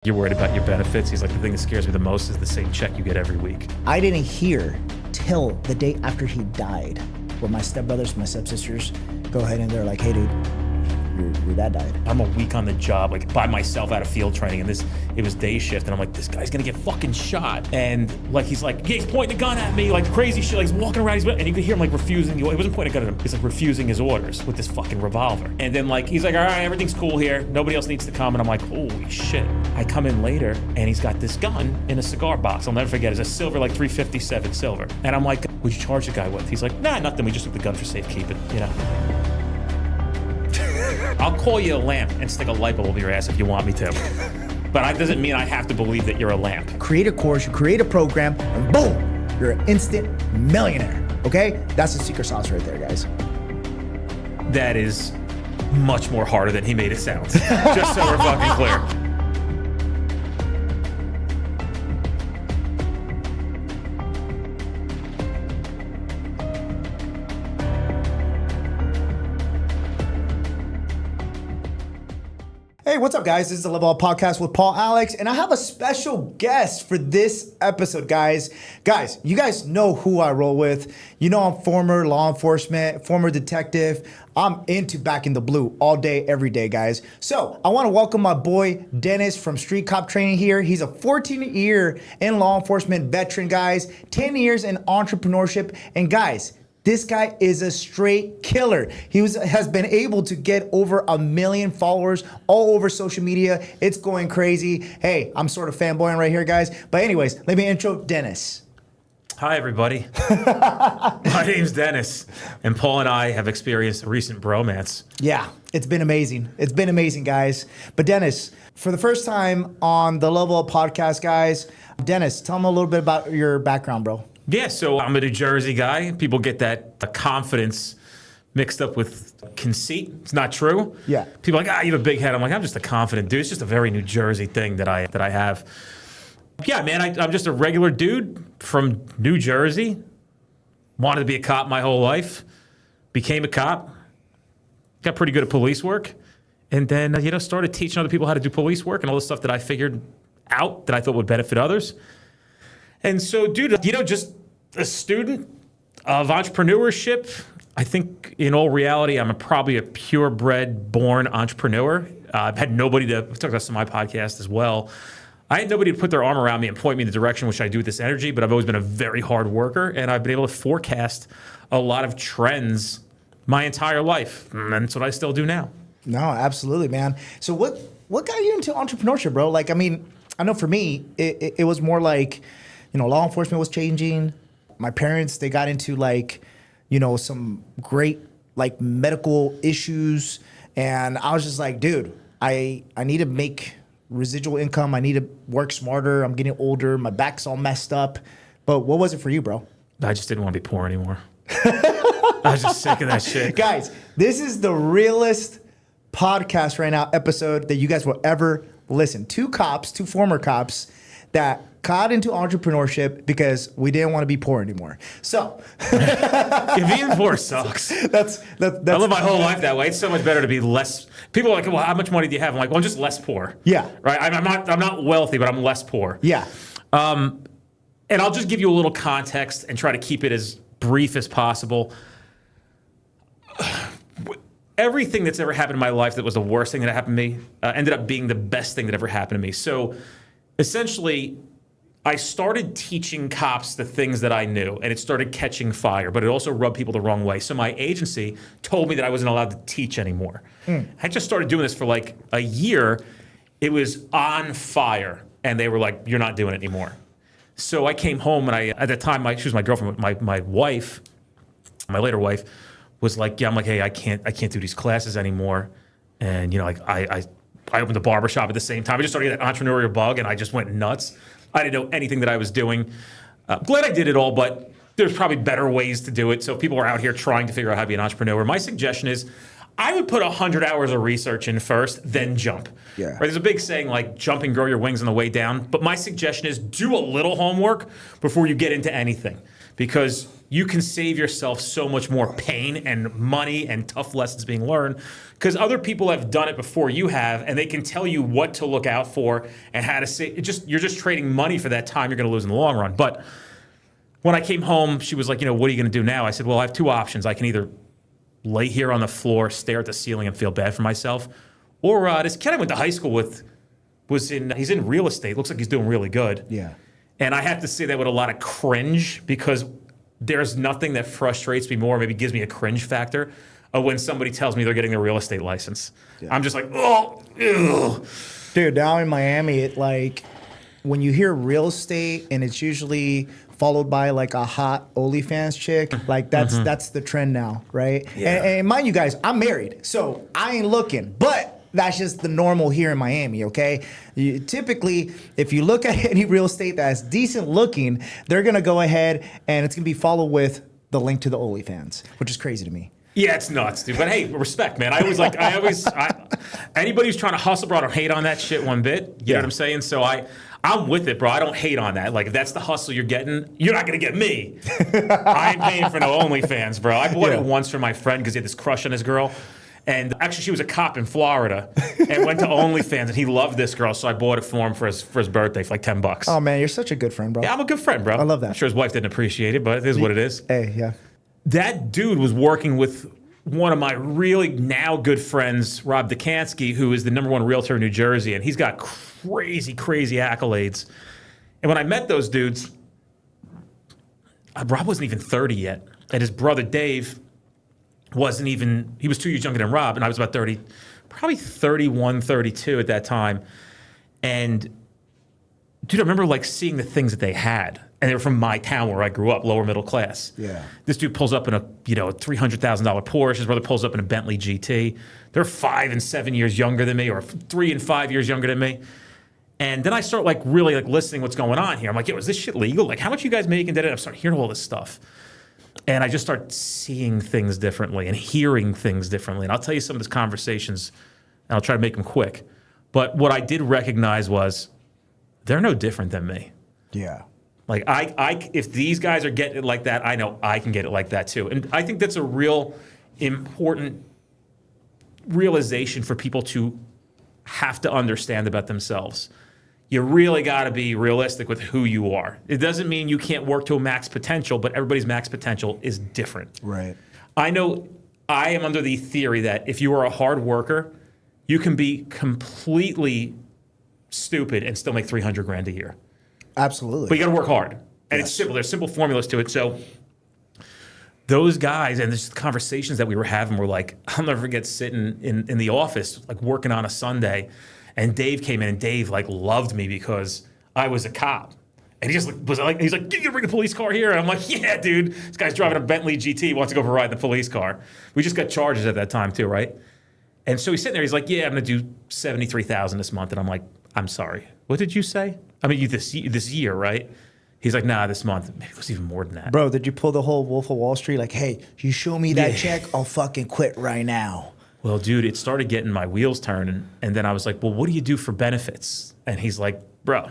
You're worried about your benefits. He's like, the thing that scares me the most is the same check you get every week. I didn't hear till the day after he died, where my stepbrothers, my stepsisters go ahead and they're like, hey dude, your dad died. I'm a week on the job, like by myself out of field training, and it was day shift, and I'm like, this guy's gonna get fucking shot. And like, he's like, yeah, he's pointing a gun at me, like crazy shit, like he's walking around, and you could hear him like refusing, he wasn't pointing a gun at him, he's like refusing his orders with this fucking revolver. And then like, he's like, all right, everything's cool here, nobody else needs to come, and I'm like, holy shit. I come in later, and he's got this gun in a cigar box. I'll never forget, it's a silver, like 357 silver. And I'm like, what'd you charge the guy with? He's like, nah, nothing, we just took the gun for safekeeping, you know? I'll call you a lamp and stick a light bulb in your ass if you want me to. But that doesn't mean I have to believe that you're a lamp. Create a course, you create a program, and boom, you're an instant millionaire, okay? That's the secret sauce right there, guys. That is much more harder than he made it sound. Just so we're fucking clear. Hey, what's up, guys? This is the Level Up Podcast with Paul Alex, and I have a special guest for this episode, guys. Guys, you guys know who I roll with. You know I'm former law enforcement, former detective. I'm into back in the blue all day, every day, guys. So I want to welcome my boy, Dennis from Street Cop Training here. He's a 14-year in law enforcement veteran, guys, 10 years in entrepreneurship, and guys, this guy is a straight killer. He has been able to get over 1 million followers all over social media. It's going crazy. Hey, I'm sort of fanboying right here, guys. But anyways, let me intro Dennis. Hi, everybody. My name's Dennis, and Paul and I have experienced a recent bromance. Yeah, it's been amazing. It's been amazing, guys. But Dennis, for the first time on the Level Up Podcast, guys, Dennis, tell them a little bit about your background, bro. Yeah, so I'm a New Jersey guy. People get that confidence mixed up with conceit. It's not true. Yeah. People are like, you have a big head. I'm like, I'm just a confident dude. It's just a very New Jersey thing that I have. Yeah, man, I'm just a regular dude from New Jersey. Wanted to be a cop my whole life. Became a cop. Got pretty good at police work. And then, started teaching other people how to do police work and all the stuff that I figured out that I thought would benefit others. And so, dude, just a student of entrepreneurship. I think in all reality, I'm probably a purebred, born entrepreneur. I've had nobody to, I've talked about this on my podcast as well. I had nobody to put their arm around me and point me in the direction which I do with this energy, but I've always been a very hard worker, and I've been able to forecast a lot of trends my entire life. And that's what I still do now. No, absolutely, man. So what got you into entrepreneurship, bro? Like, I mean, I know for me, it was more like, law enforcement was changing. My parents, they got into some great medical issues. And I was just like, dude, I need to make residual income. I need to work smarter. I'm getting older. My back's all messed up. But what was it for you, bro? I just didn't want to be poor anymore. I was just sick of that shit. Guys, this is the realest podcast right now, episode that you guys will ever listen. Two former cops that got into entrepreneurship because we didn't want to be poor anymore. So being poor sucks. That's I live my whole life that way. It's so much better to be less. People are like, well, how much money do you have? I'm like, well, I'm just less poor. Yeah. Right. I'm not wealthy, but I'm less poor. Yeah. And I'll just give you a little context and try to keep it as brief as possible. Everything that's ever happened in my life that was the worst thing that happened to me ended up being the best thing that ever happened to me. So essentially, I started teaching cops the things that I knew, and it started catching fire, but it also rubbed people the wrong way. So my agency told me that I wasn't allowed to teach anymore. I just started doing this for like a year. It was on fire, and they were like, you're not doing it anymore. So I came home, and at the time, she was my girlfriend, my wife, my later wife, was like, I'm like, hey, I can't do these classes anymore. And, I opened a barbershop at the same time. I just started getting that entrepreneurial bug, and I just went nuts. I didn't know anything that I was doing. Glad I did it all, but there's probably better ways to do it. So if people are out here trying to figure out how to be an entrepreneur, my suggestion is I would put 100 hours of research in first, then jump. Yeah. Right? There's a big saying like jump and grow your wings on the way down. But my suggestion is do a little homework before you get into anything. Because you can save yourself so much more pain and money and tough lessons being learned because other people have done it before you have, and they can tell you what to look out for and how to say. You're just trading money for that time you're going to lose in the long run. But when I came home, she was like, what are you going to do now? I said, well, I have two options. I can either lay here on the floor, stare at the ceiling, and feel bad for myself, or this kid I went to high school with he's in real estate. Looks like he's doing really good. Yeah. And I have to say that with a lot of cringe because there's nothing that frustrates me more, maybe gives me a cringe factor, of when somebody tells me they're getting their real estate license. Yeah. I'm just like, oh, ew. Dude, down in Miami, when you hear real estate and it's usually followed by like a hot OnlyFans chick, like that's the trend now, right? Yeah. And mind you guys, I'm married, so I ain't looking, but that's just the normal here in Miami, okay? Typically, if you look at any real estate that's decent looking, they're gonna go ahead and it's gonna be followed with the link to the OnlyFans, which is crazy to me. Yeah, it's nuts, dude. But hey, respect, man. Anybody who's trying to hustle, bro, I don't hate on that shit one bit. You know what I'm saying? So I'm with it, bro. I don't hate on that. Like, if that's the hustle you're getting, you're not gonna get me. I ain't paying for no OnlyFans, bro. I bought it once for my friend because he had this crush on his girl. And actually, she was a cop in Florida and went to OnlyFans, and he loved this girl, so I bought it for him for his birthday for like $10. Oh man, you're such a good friend, bro. Yeah, I'm a good friend, bro. I love that. I'm sure his wife didn't appreciate it, but it is what it is. Hey, yeah. That dude was working with one of my really now good friends, Rob Dekansky, who is the #1 realtor in New Jersey, and he's got crazy, crazy accolades. And when I met those dudes, Rob wasn't even 30 yet, and his brother Dave he was 2 years younger than Rob, and I was about 30, probably 31, 32 at that time. And dude, I remember like seeing the things that they had. And they were from my town where I grew up, lower middle class. Yeah. This dude pulls up in a $300,000 Porsche. His brother pulls up in a Bentley GT. They're 5 and 7 years younger than me, or 3 and 5 years younger than me. And then I start like really like listening what's going on here. I'm like, yo, is this shit legal? Like, how much you guys making? I'm starting hearing all this stuff. And I just start seeing things differently and hearing things differently. And I'll tell you some of these conversations, and I'll try to make them quick. But what I did recognize was they're no different than me. Yeah. Like if these guys are getting it like that, I know I can get it like that too. And I think that's a real important realization for people to have to understand about themselves. You really got to be realistic with who you are. It doesn't mean you can't work to a max potential, but everybody's max potential is different. Right. I know I am under the theory that if you are a hard worker, you can be completely stupid and still make $300,000 a year. Absolutely. But you got to work hard. And it's simple. There's simple formulas to it. So those guys and the conversations that we were having were like, I'll never forget sitting in the office, like working on a Sunday. And Dave came in, and Dave like loved me because I was a cop. And he just was like, he's like, you gonna bring the police car here? And I'm like, yeah, dude. This guy's driving a Bentley GT. He wants to go for a ride in the police car. We just got charges at that time too, right? And so he's sitting there. He's like, yeah, I'm gonna do $73,000 this month. And I'm like, I'm sorry. What did you say? I mean, this year, right? He's like, nah, this month. Maybe it was even more than that. Bro, did you pull the whole Wolf of Wall Street? Like, hey, you show me that check, I'll fucking quit right now. Well, dude, it started getting my wheels turning. And then I was like, well, what do you do for benefits? And he's like, bro,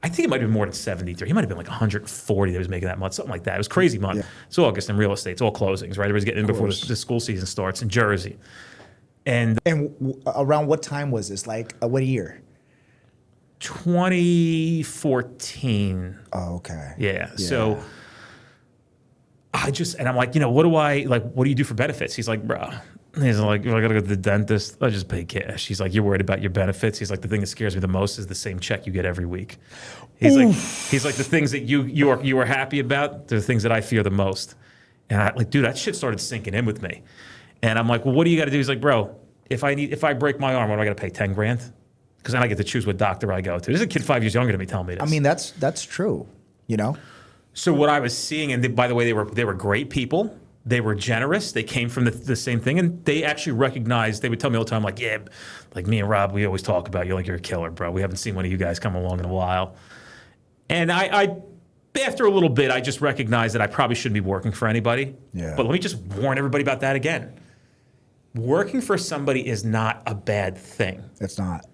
I think it might have been more than 73. He might have been like 140 that was making that month, something like that. It was a crazy month. Yeah. It's August in real estate. It's all closings, right? Everybody's getting in before the school season starts in Jersey. And around what time was this? Like, what year? 2014. Oh, okay. Yeah. So I'm like, what do you do for benefits? He's like, bro. He's like, I gotta go to the dentist. I just pay cash. He's like, you're worried about your benefits. He's like, the thing that scares me the most is the same check you get every week. He's like, the things that you are happy about, they're the things that I fear the most. And I like, dude, that shit started sinking in with me. And I'm like, well, what do you got to do? He's like, bro, if I break my arm, what do I got to pay? $10,000? Because then I get to choose what doctor I go to. There's a kid 5 years younger than me telling me this. I mean, that's true. So what I was seeing, and by the way, they were great people. They were generous. They came from the same thing, and they actually recognized. They would tell me all the time, like, yeah, like me and Rob, we always talk about you like you're a killer, bro. We haven't seen one of you guys come along in a while. And I after a little bit, I just recognized that I probably shouldn't be working for anybody. Yeah. But let me just warn everybody about that again. Working for somebody is not a bad thing. It's not.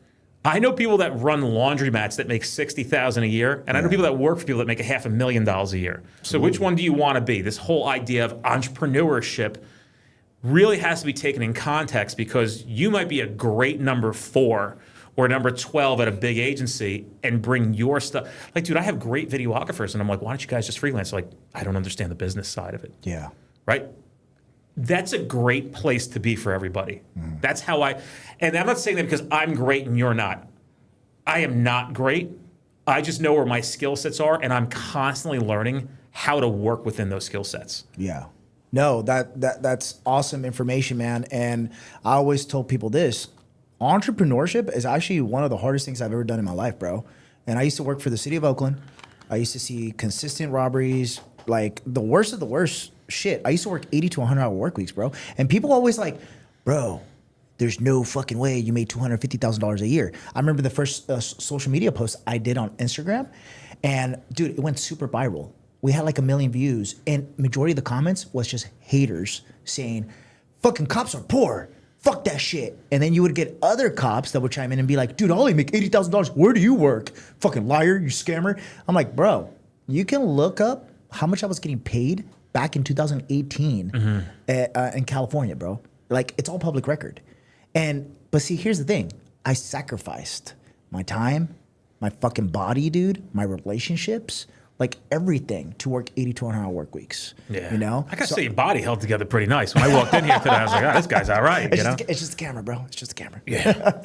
I know people that run laundromats that make $60,000 a year, and I know people that work for people that make $500,000 a year. So which one do you want to be? This whole idea of entrepreneurship really has to be taken in context, because you might be a great number 4 or number 12 at a big agency and bring your stuff. Like, dude, I have great videographers, and I'm like, why don't you guys just freelance? Like, I don't understand the business side of it. Yeah. Right? That's a great place to be for everybody. That's how and I'm not saying that because I'm great and you're not. I am not great. I just know where my skill sets are, and I'm constantly learning how to work within those skill sets. Yeah. No, that's awesome information, man. And I always told people this: entrepreneurship is actually one of the hardest things I've ever done in my life, bro. And I used to work for the city of Oakland. I used to see consistent robberies, like the worst of the worst shit. I used to work 80 to 100 hour work weeks, bro. And people always like, bro, there's no fucking way you made $250,000 a year. I remember the first social media post I did on Instagram, and dude, it went super viral. We had like 1 million views, and majority of the comments was just haters saying, fucking cops are poor. Fuck that shit. And then you would get other cops that would chime in and be like, dude, I only make $80,000. Where do you work? Fucking liar, you scammer. I'm like, bro, you can look up how much I was getting paid back in 2018 in California, bro. Like, it's all public record. But see, here's the thing. I sacrificed my time, my fucking body, dude, my relationships, like everything to work 80 to 100 hour work weeks. Yeah. You know? I got to say, your body held together pretty nice. When I walked in here today, I was like, oh, this guy's all right. It's just a camera, bro. It's just a camera. Yeah.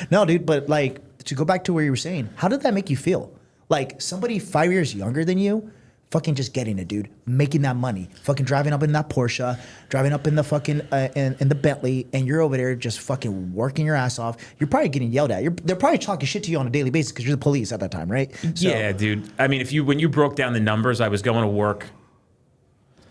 No, dude, but like, to go back to where you were saying, how did that make you feel? Like, somebody 5 years younger than you, fucking just getting it, dude. Making that money. Fucking driving up in that Porsche, driving up in the fucking, in the Bentley, and you're over there just fucking working your ass off. You're probably getting yelled at. They're probably talking shit to you on a daily basis because you're the police at that time, right? So, yeah, dude. I mean, when you broke down the numbers, I was going to work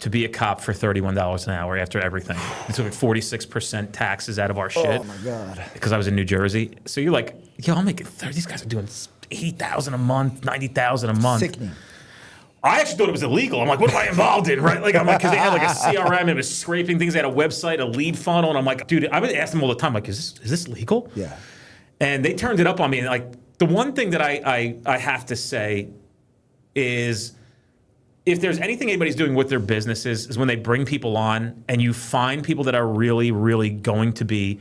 to be a cop for $31 an hour after everything. It took 46% taxes out of our shit. Oh my God. Because I was in New Jersey. So you're like, yo, I'm making 30. These guys are doing 80,000 a month, 90,000 a month. Sickening. I actually thought it was illegal. I'm like, what am I involved in, right? Like, I'm like, because they had like a CRM, it was scraping things. They had a website, a lead funnel, and I'm like, dude, I would ask them all the time, like, is this legal? Yeah. And they turned it up on me. And like, the one thing that I have to say is, if there's anything anybody's doing with their businesses, is when they bring people on and you find people that are really, really going to be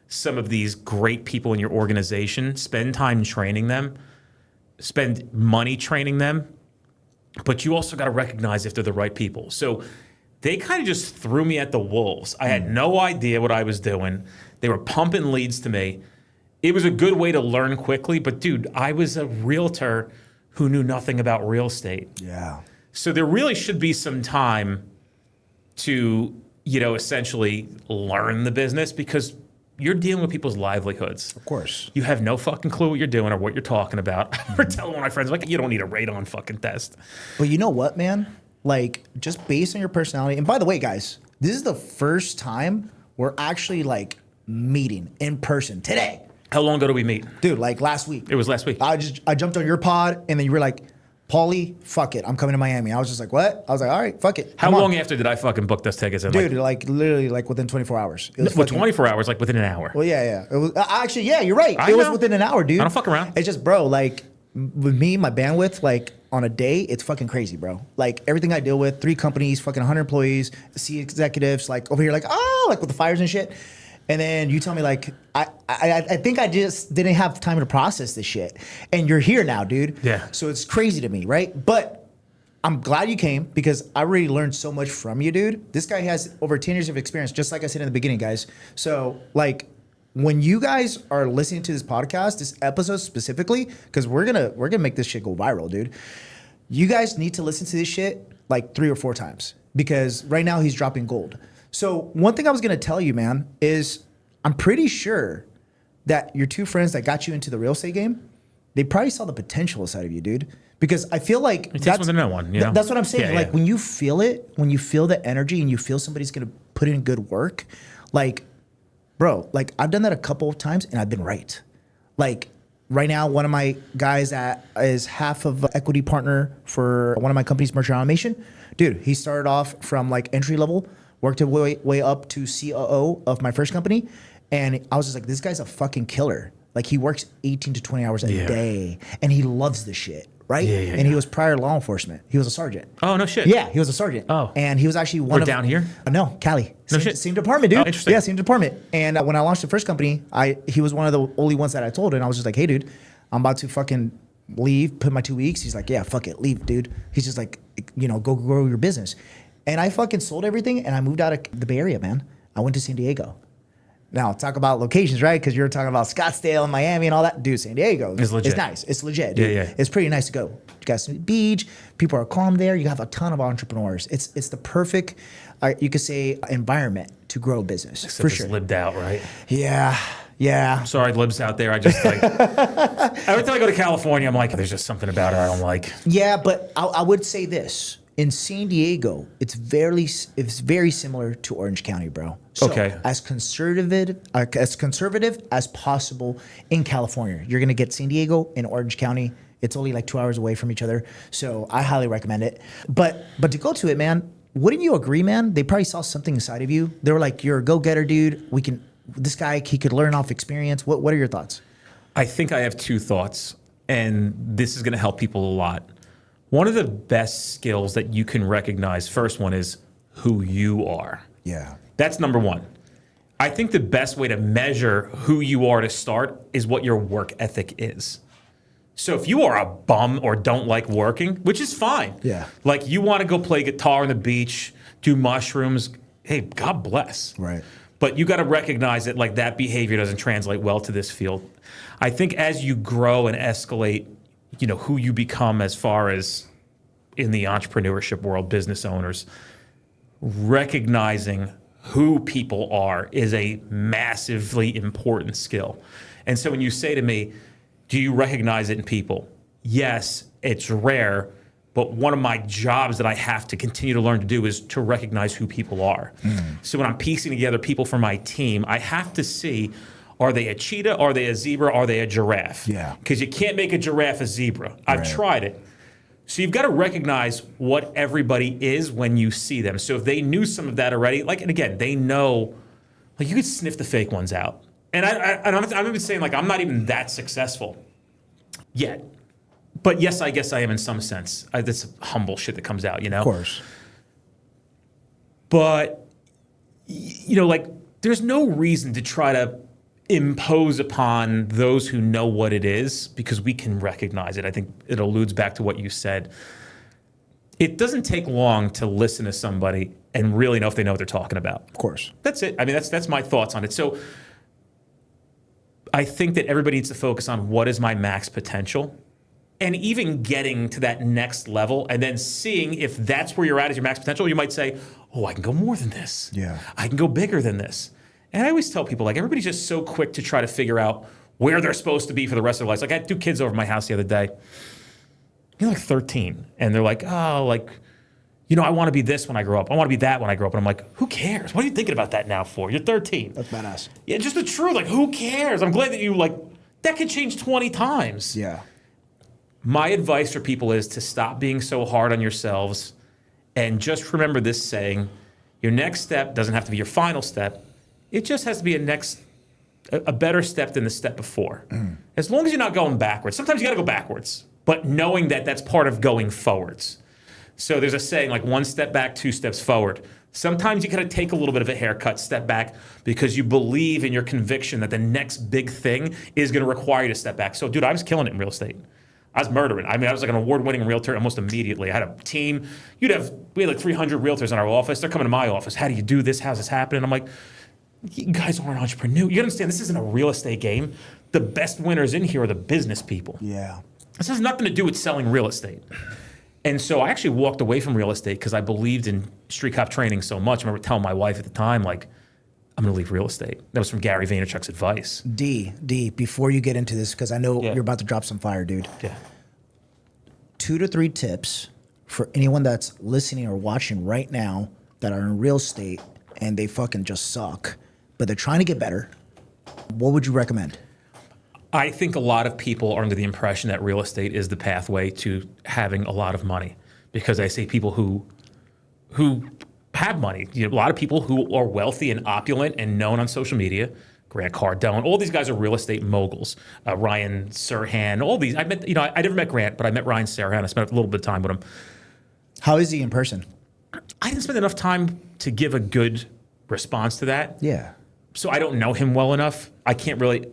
some of these great people in your organization, spend time training them, spend money training them. But you also got to recognize if they're the right people. So they kind of just threw me at the wolves. I had no idea what I was doing. They were pumping leads to me. It was a good way to learn quickly. But dude, I was a realtor who knew nothing about real estate. Yeah. So there really should be some time to, essentially learn the business, because you're dealing with people's livelihoods. Of course. You have no fucking clue what you're doing or what you're talking about. I remember telling one of my friends, like, you don't need a radon fucking test. But you know what, man? Like, just based on your personality. And by the way, guys, this is the first time we're actually like meeting in person today. How long ago did we meet? Dude, like last week. It was last week. I jumped on your pod, and then you were like, Paulie, fuck it, I'm coming to Miami. I was just like, what? I was like, all right, fuck it. How long after did I fucking book those tickets? Dude, like literally like within 24 hours. It was 24 hours, like within an hour. Well, yeah. It was actually, yeah, you're right. I It was know. within an hour, dude. I don't fuck around. It's just, bro, like with me, my bandwidth, like on a day, it's fucking crazy, bro. Like everything I deal with, 3 companies, fucking 100 employees, C executives, like over here, like, like with the fires and shit. And then you tell me, like, I think I just didn't have time to process this shit. And you're here now, dude. Yeah. So it's crazy to me, right? But I'm glad you came, because I really learned so much from you, dude. This guy has over 10 years of experience, just like I said in the beginning, guys. So, like, when you guys are listening to this podcast, this episode specifically, because we're gonna make this shit go viral, dude. You guys need to listen to this shit like 3 or 4 times, because right now he's dropping gold. So one thing I was gonna tell you, man, is I'm pretty sure that your 2 friends that got you into the real estate game, they probably saw the potential inside of you, dude. Because I feel like It takes one to know one, you know? That's what I'm saying. Yeah, like yeah. when you feel it, when you feel the energy and you feel somebody's gonna put in good work, like, bro, like I've done that a couple of times and I've been right. Like right now, one of my guys that is half of equity partner for one of my companies, Merchant Automation, dude, he started off from like entry level, worked his way up to COO of my first company. And I was just like, this guy's a fucking killer. Like he works 18 to 20 hours a day, and he loves this shit, right? Yeah, and he was prior law enforcement. He was a sergeant. Oh, no shit. Yeah, he was a sergeant. Oh. And he was actually one of... down here? No, Cali. No Same, shit. same department, dude. Oh, interesting. Yeah, same department. And when I launched the first company, he was one of the only ones that I told, and I was just like, hey, dude, I'm about to fucking leave, put my 2 weeks. He's like, yeah, fuck it, leave, dude. He's just like, go grow your business. And I fucking sold everything, and I moved out of the Bay Area, man. I went to San Diego. Now, talk about locations, right? Because you're talking about Scottsdale and Miami and all that. Dude, San Diego. It's legit. It's nice. It's legit, dude. Yeah. It's pretty nice to go. You got some beach. People are calm there. You have a ton of entrepreneurs. It's the perfect, you could say, environment to grow a business. Except for it's sure. lived out, right? Yeah. Sorry, libs out there. I just like every time I go to California, I'm like, there's just something about it I don't like. Yeah, but I would say this. In San Diego, it's very similar to Orange County, bro. So Okay. as conservative as possible in California. You're gonna get San Diego and Orange County. It's only like 2 hours away from each other. So I highly recommend it. But to go to it, man, wouldn't you agree, man? They probably saw something inside of you. They were like, you're a go-getter, dude. This guy, he could learn off experience. What are your thoughts? I think I have two thoughts, and this is going to help people a lot. One of the best skills that you can recognize, first one is who you are. Yeah. That's number one. I think the best way to measure who you are to start is what your work ethic is. So if you are a bum or don't like working, which is fine. Yeah. Like you want to go play guitar on the beach, do mushrooms, hey, God bless. Right. But you got to recognize that like that behavior doesn't translate well to this field. I think as you grow and escalate, who you become as far as in the entrepreneurship world, business owners, recognizing who people are is a massively important skill. And so when you say to me, do you recognize it in people? Yes, it's rare, but one of my jobs that I have to continue to learn to do is to recognize who people are. So when I'm piecing together people for my team, I have to see, are they a cheetah? Are they a zebra? Are they a giraffe? Yeah. Because you can't make a giraffe a zebra. I've Right. tried it. So you've got to recognize what everybody is when you see them. So if they knew some of that already, and again, they know, you could sniff the fake ones out. And I'm even saying, I'm not even that successful yet. But yes, I guess I am in some sense. That's humble shit that comes out, Of course. But, there's no reason to try to impose upon those who know what it is because we can recognize it. I think it alludes back to what you said. It doesn't take long to listen to somebody and really know if they know what they're talking about. Of course. That's it. I mean, that's my thoughts on it. So I think that everybody needs to focus on what is my max potential and even getting to that next level and then seeing if that's where you're at as your max potential. You might say, oh, I can go more than this. Yeah. I can go bigger than this. And I always tell people, everybody's just so quick to try to figure out where they're supposed to be for the rest of their lives. I had 2 kids over at my house the other day. They're 13. And they're like, I want to be this when I grow up. I want to be that when I grow up. And I'm like, who cares? What are you thinking about that now for? You're 13. That's badass. Yeah, just the truth. Who cares? I'm glad that you, that could change 20 times. Yeah. My advice for people is to stop being so hard on yourselves and just remember this saying, your next step doesn't have to be your final step. It just has to be a better step than the step before. As long as you're not going backwards. Sometimes you got to go backwards, but knowing that that's part of going forwards. So there's a saying 1 step back, 2 steps forward. Sometimes you got to take a little bit of a haircut, step back, because you believe in your conviction that the next big thing is going to require you to step back. So, dude, I was killing it in real estate. I was murdering. I was an award-winning realtor almost immediately. I had a team. We had 300 realtors in our office. They're coming to my office. How do you do this? How's this happening? I'm like, you guys aren't entrepreneurs. You understand this isn't a real estate game. The best winners in here are the business people. Yeah. This has nothing to do with selling real estate. And so I actually walked away from real estate because I believed in street cop training so much. I remember telling my wife at the time, I'm going to leave real estate. That was from Gary Vaynerchuk's advice. D, before you get into this, because I know Yeah. you're about to drop some fire, dude. Yeah. 2 to 3 tips for anyone that's listening or watching right now that are in real estate and they fucking just suck, but they're trying to get better. What would you recommend? I think a lot of people are under the impression that real estate is the pathway to having a lot of money because I see people who have money. A lot of people who are wealthy and opulent and known on social media, Grant Cardone. All these guys are real estate moguls. Ryan Serhant, all these. I never met Grant, but I met Ryan Serhant. I spent a little bit of time with him. How is he in person? I didn't spend enough time to give a good response to that. Yeah. So I don't know him well enough. I can't really,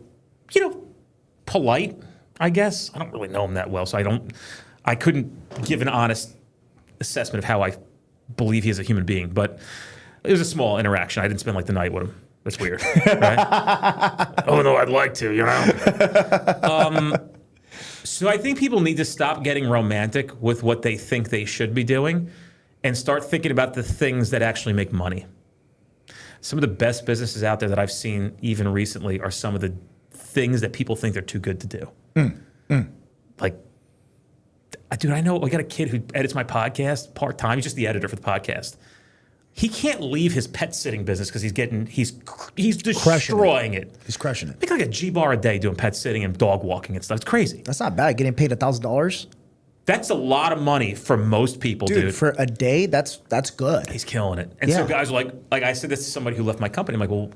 polite, I guess. I don't really know him that well, so I couldn't give an honest assessment of how I believe he is a human being. But it was a small interaction. I didn't spend like the night with him. That's weird, right? Oh no, I'd like to, So I think people need to stop getting romantic with what they think they should be doing and start thinking about the things that actually make money. Some of the best businesses out there that I've seen even recently are some of the things that people think they're too good to do. Like, dude, I got a kid who edits my podcast part-time. He's just the editor for the podcast. He can't leave his pet sitting business because he's destroying it. He's crushing it. Make like a G-bar a day doing pet sitting and dog walking and stuff. It's crazy. That's not bad. Getting paid $1,000. That's a lot of money for most people, dude. For a day, that's good. He's killing it. And so guys are like I said this to somebody who left my company. I'm like, well,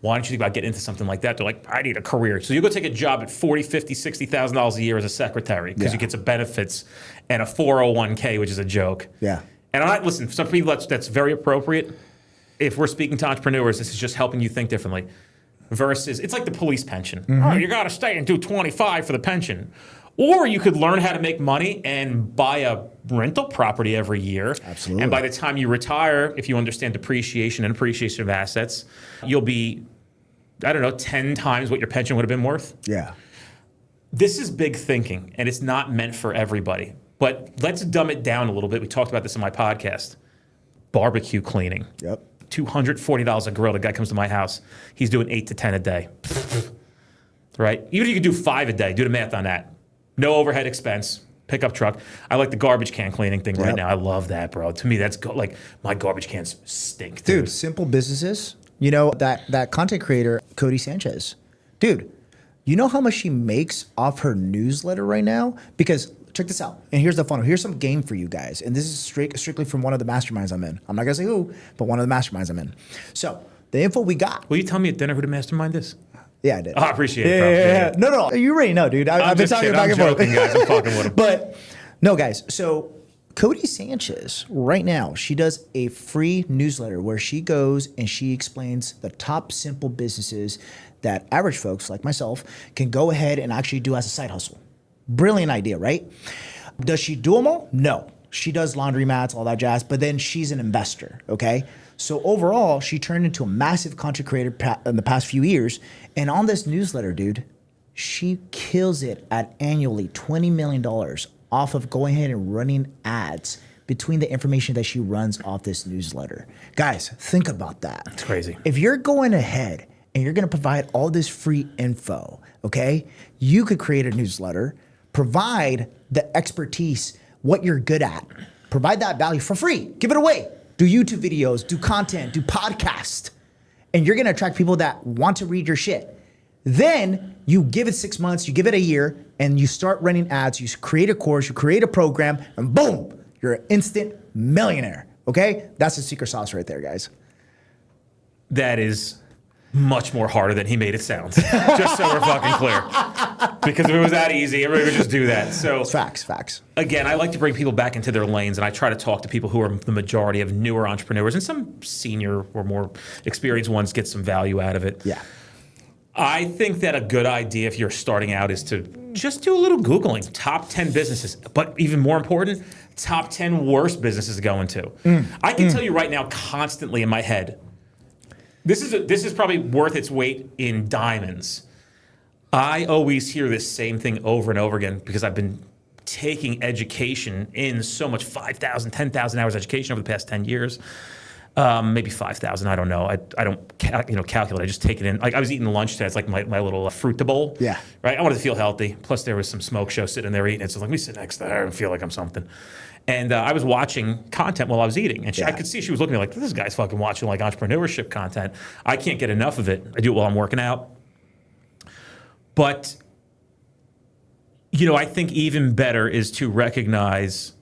why don't you think about getting into something like that? They're like, I need a career. So you go take a job at $40,000, $50,000, $60,000 a year as a secretary because you get some benefits and a 401k, which is a joke. Yeah. And listen, for some people that's very appropriate. If we're speaking to entrepreneurs, this is just helping you think differently. Versus, it's like the police pension. Oh, you got to stay and do 25 for the pension. Or you could learn how to make money and buy a rental property every year. Absolutely. And by the time you retire, if you understand depreciation and appreciation of assets, you'll be, 10 times what your pension would have been worth. Yeah. This is big thinking, and it's not meant for everybody. But let's dumb it down a little bit. We talked about this in my podcast. Barbecue cleaning. Yep. $240 a grill. The guy comes to my house. He's doing 8 to 10 a day. Right? Even if you could do 5 a day, do the math on that. No overhead expense. Pickup truck. I like the garbage can cleaning thing right now. I love that, bro. To me, that's like my garbage cans stink, dude. Simple businesses. That content creator, Cody Sanchez. Dude, you know how much she makes off her newsletter right now? Because check this out. And here's the fun. Here's some game for you guys. And this is strictly from one of the masterminds I'm in. I'm not going to say who, but one of the masterminds I'm in. So the info we got. Will you tell me at dinner who the mastermind is? Yeah, I did. Oh, I appreciate it, bro. Yeah. No. You already know, dude. I've been talking back and forth. I'm joking, guys. I'm fucking with him. But no, guys. So Cody Sanchez, right now, she does a free newsletter where she goes and she explains the top simple businesses that average folks like myself can go ahead and actually do as a side hustle. Brilliant idea, right? Does she do them all? No. She does laundry mats, all that jazz, but then she's an investor, okay? So overall, she turned into a massive content creator in the past few years. And on this newsletter, dude, she kills it at annually $20 million off of going ahead and running ads between the information that she runs off this newsletter. Guys, think about that. It's crazy. If you're going ahead and you're going to provide all this free info, okay, you could create a newsletter, provide the expertise, what you're good at, provide that value for free, give it away. Do YouTube videos, do content, do podcasts, and you're going to attract people that want to read your shit. Then you give it 6 months, you give it a year, and you start running ads, you create a course, you create a program, and boom, you're an instant millionaire, okay? That's the secret sauce right there, guys. That is much more harder than he made it sound, just so we're fucking clear. Because if it was that easy, everybody would just do that. So Facts. Again, I like to bring people back into their lanes, and I try to talk to people who are the majority of newer entrepreneurs, and some senior or more experienced ones get some value out of it. Yeah. I think that a good idea if you're starting out is to just do a little Googling. Top 10 businesses, but even more important, top 10 worst businesses to go into. I can tell you right now constantly in my head, this is probably worth its weight in diamonds. I always hear this same thing over and over again because I've been taking education in so much, 5,000, 10,000 hours education over the past 10 years. Maybe 5,000, I don't know. I don't calculate. I just take it in. Like I was eating lunch today. It's like my little fruit bowl. Yeah. Right. I wanted to feel healthy. Plus there was some smoke show sitting there eating it. So let me sit next to her and feel like I'm something. And I was watching content while I was eating, and I could see she was looking at me like, this guy's fucking watching like entrepreneurship content. I can't get enough of it. I do it while I'm working out. But I think even better is to recognize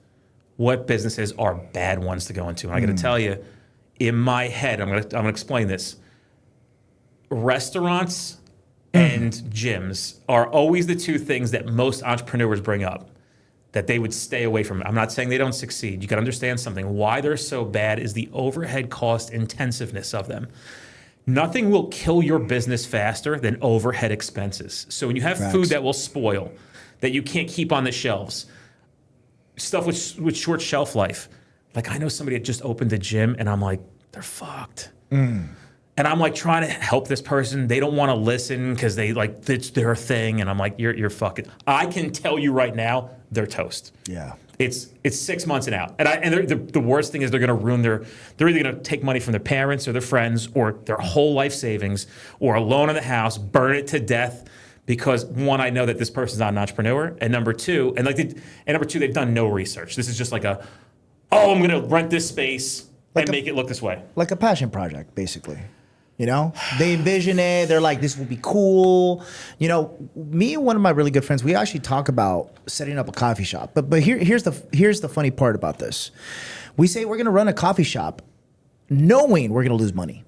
what businesses are bad ones to go into. And I got to tell you, in my head, I'm gonna explain this. restaurants and gyms are always the two things that most entrepreneurs bring up that they would stay away from. I'm not saying they don't succeed. You got to understand something. Why they're so bad is the overhead cost intensiveness of them. Nothing will kill your business faster than overhead expenses. So when you have food that will spoil, that you can't keep on the shelves, stuff with short shelf life. Like I know somebody that just opened a gym and I'm like, they're fucked. And I'm like trying to help this person. They don't want to listen because they like it's their thing. And I'm like, you're fucking. I can tell you right now, they're toast. Yeah. It's 6 months and out. And the worst thing is they're going to ruin they're either going to take money from their parents or their friends or their whole life savings or a loan on the house, burn it to death because one, I know that this person's not an entrepreneur. And number two, they've done no research. This is just like I'm going to rent this space and make it look this way. Like a passion project, basically. You know, they envision it. They're like, this will be cool. You know, me and one of my really good friends, we actually talk about setting up a coffee shop. But here's the funny part about this. We say we're going to run a coffee shop knowing we're going to lose money.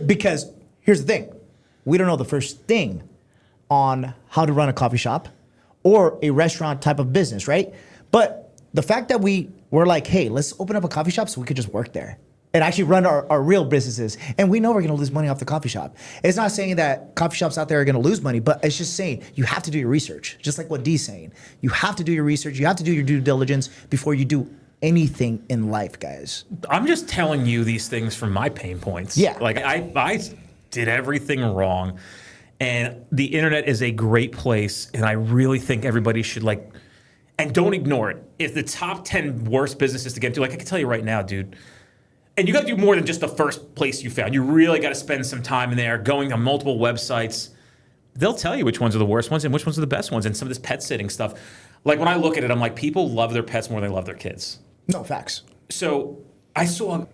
Because here's the thing. We don't know the first thing on how to run a coffee shop or a restaurant type of business, right? But the fact that we're like, hey, let's open up a coffee shop so we could just work there and actually run our real businesses. And we know we're gonna lose money off the coffee shop. It's not saying that coffee shops out there are gonna lose money, but it's just saying you have to do your research. Just like what D's saying. You have to do your research. You have to do your due diligence before you do anything in life, guys. I'm just telling you these things from my pain points. Yeah. Like I did everything wrong. And the internet is a great place. And I really think everybody should and don't ignore it. If the top 10 worst businesses to get into, I can tell you right now, dude, and you got to do more than just the first place you found. You really got to spend some time in there, going on multiple websites. They'll tell you which ones are the worst ones and which ones are the best ones. And some of this pet sitting stuff. Like when I look at it, I'm like, people love their pets more than they love their kids. No, facts. So I saw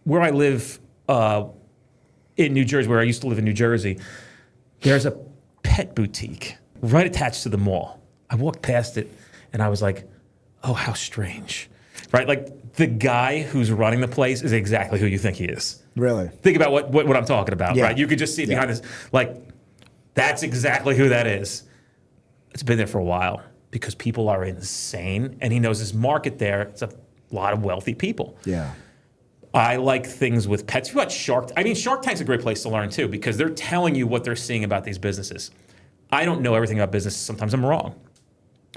where I live in New Jersey, where I used to live in New Jersey, there's a pet boutique right attached to the mall. I walked past it and I was like, oh, how strange. Right? Like the guy who's running the place is exactly who you think he is. Really? Think about what I'm talking about, Yeah. right? You could just see behind this, like, that's exactly who that is. It's been there for a while because people are insane and he knows his market there. It's a lot of wealthy people. Yeah. I like things with pets. You got Shark Tank's a great place to learn too because they're telling you what they're seeing about these businesses. I don't know everything about business. Sometimes I'm wrong.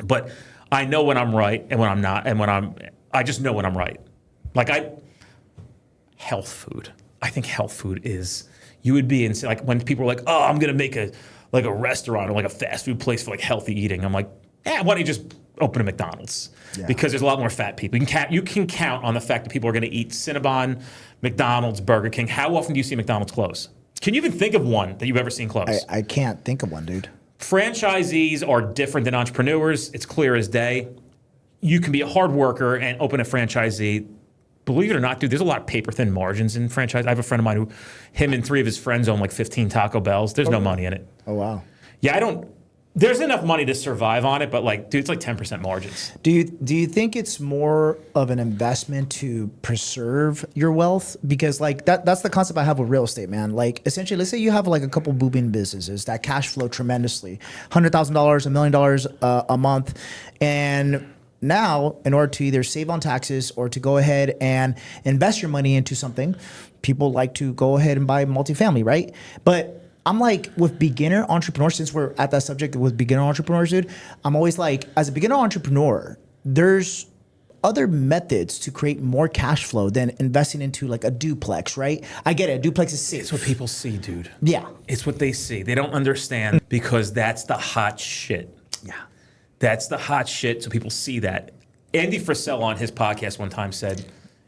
But I know when I'm right and when I'm not, and I just know when I'm right. Health food. I think health food is, you would be insane. Like when people are like, oh, I'm going to make a restaurant or like a fast food place for like healthy eating. I'm like, why don't you just open a McDonald's? Yeah. Because there's a lot more fat people. You can count on the fact that people are going to eat Cinnabon, McDonald's, Burger King. How often do you see McDonald's close? Can you even think of one that you've ever seen close? I can't think of one, dude. Franchisees are different than entrepreneurs. It's clear as day. You can be a hard worker and open a franchisee. Believe it or not, dude, there's a lot of paper-thin margins in franchise. I have a friend of mine him and 3 of his friends own like 15 Taco Bells. There's no money in it. Oh, wow. Yeah, there's enough money to survive on it, but dude, it's like 10% margins. Do you think it's more of an investment to preserve your wealth? Because that's the concept I have with real estate, man. Like essentially, let's say you have like a couple booming businesses that cash flow tremendously, $100,000, $1 million a month, and now, in order to either save on taxes or to go ahead and invest your money into something, people like to go ahead and buy multifamily, right? But I'm like, with beginner entrepreneurs, since we're at that subject with beginner entrepreneurs, dude, I'm always like, as a beginner entrepreneur, there's other methods to create more cash flow than investing into like a duplex, right? I get it, a duplex is safe. It's what people see, dude. Yeah. It's what they see. They don't understand because that's the hot shit. Yeah. That's the hot shit, so people see that. Andy Frisell on his podcast one time said,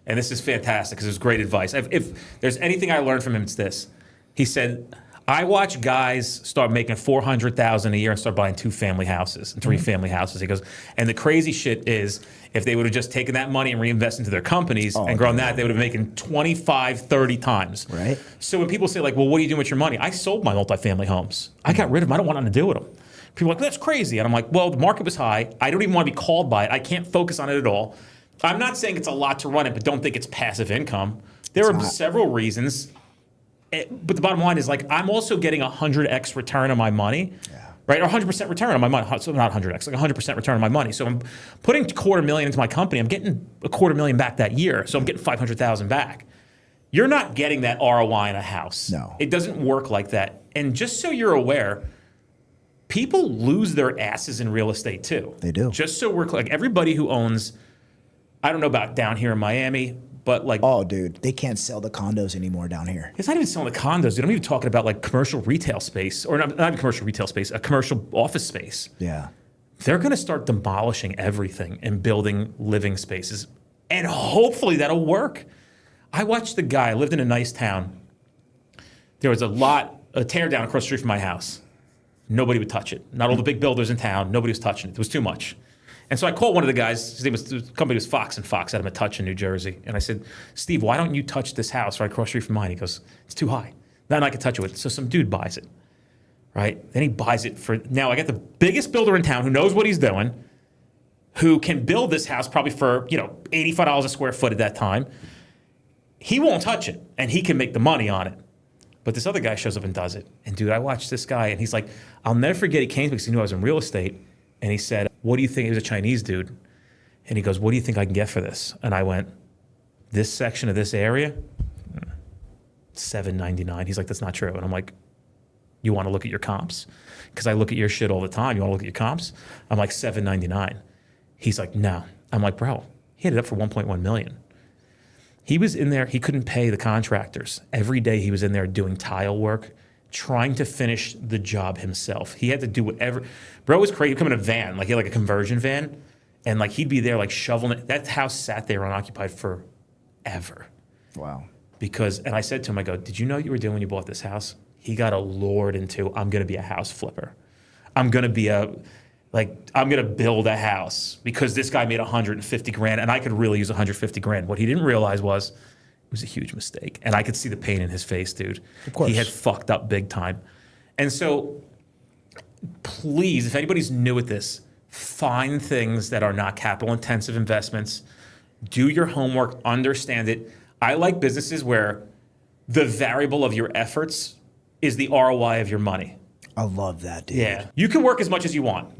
and this is fantastic because it was great advice. If there's anything I learned from him, it's this. He said, I watch guys start making $400,000 a year and start buying 2-family houses and 3-family houses. He goes, and the crazy shit is if they would have just taken that money and reinvested into their companies and grown that, they would have been making 25, 30 times. Right. So when people say like, well, what are you doing with your money? I sold my multifamily homes. I got rid of them. I don't want nothing to do with them. People are like, that's crazy. And I'm like, well, the market was high. I don't even want to be called by it. I can't focus on it at all. I'm not saying it's a lot to run it, but don't think it's passive income. There are several reasons. But the bottom line is like, I'm also getting 100x return on my money, right? Or 100% return on my money. So not 100x, like 100% return on my money. So I'm putting $250,000 into my company. I'm getting $250,000 back that year. So I'm getting 500,000 back. You're not getting that ROI in a house. No. It doesn't work like that. And just so you're aware, people lose their asses in real estate too. They do. Just so we're like, everybody who owns, I don't know about down here in Miami, but like, Oh, dude, they can't sell the condos anymore down here. it's not even selling the condos, dude. I'm even talking about like commercial retail space, or not even commercial retail space, a commercial office space. Yeah. They're going to start demolishing everything and building living spaces. And hopefully that'll work. I watched the guy, I lived in a nice town. There was a tear down across the street from my house. Nobody would touch it. Not all the big builders in town. Nobody was touching it. It was too much. And so I called one of the guys. The company was Fox and Fox out of Metuchen, New Jersey. And I said, Steve, why don't you touch this house right across the street from mine? He goes, it's too high. Then I could touch it with. So some dude buys it, right? Then he buys it for, now I got the biggest builder in town who knows what he's doing, who can build this house probably for, $85 a square foot at that time. He won't touch it, and he can make the money on it. But this other guy shows up and does it. And dude, I watched this guy, and he's like, I'll never forget, he came because he knew I was in real estate. And he said, what do you think? He was a Chinese dude. And he goes, what do you think I can get for this? And I went, this section of this area, $799. He's like, that's not true. And I'm like, you want to look at your comps? Because I look at your shit all the time. You want to look at your comps? I'm like, $799. He's like, no. I'm like, bro, he had it up for $1.1 million. He was in there, he couldn't pay the contractors. Every day he was in there doing tile work, trying to finish the job himself. He had to do whatever. Bro was crazy. He'd come in a van, like he had like a conversion van, and like he'd be there like shoveling it. That house sat there unoccupied forever. Wow. And I said to him, I go, did you know what you were doing when you bought this house? He got allured into, I'm gonna be a house flipper. I'm gonna build a house because this guy made 150 grand and I could really use 150 grand. What he didn't realize was it was a huge mistake. And I could see the pain in his face, dude. Of course. He had fucked up big time. And so please, if anybody's new at this, find things that are not capital intensive investments. Do your homework, understand it. I like businesses where the variable of your efforts is the ROI of your money. I love that, dude. Yeah. You can work as much as you want.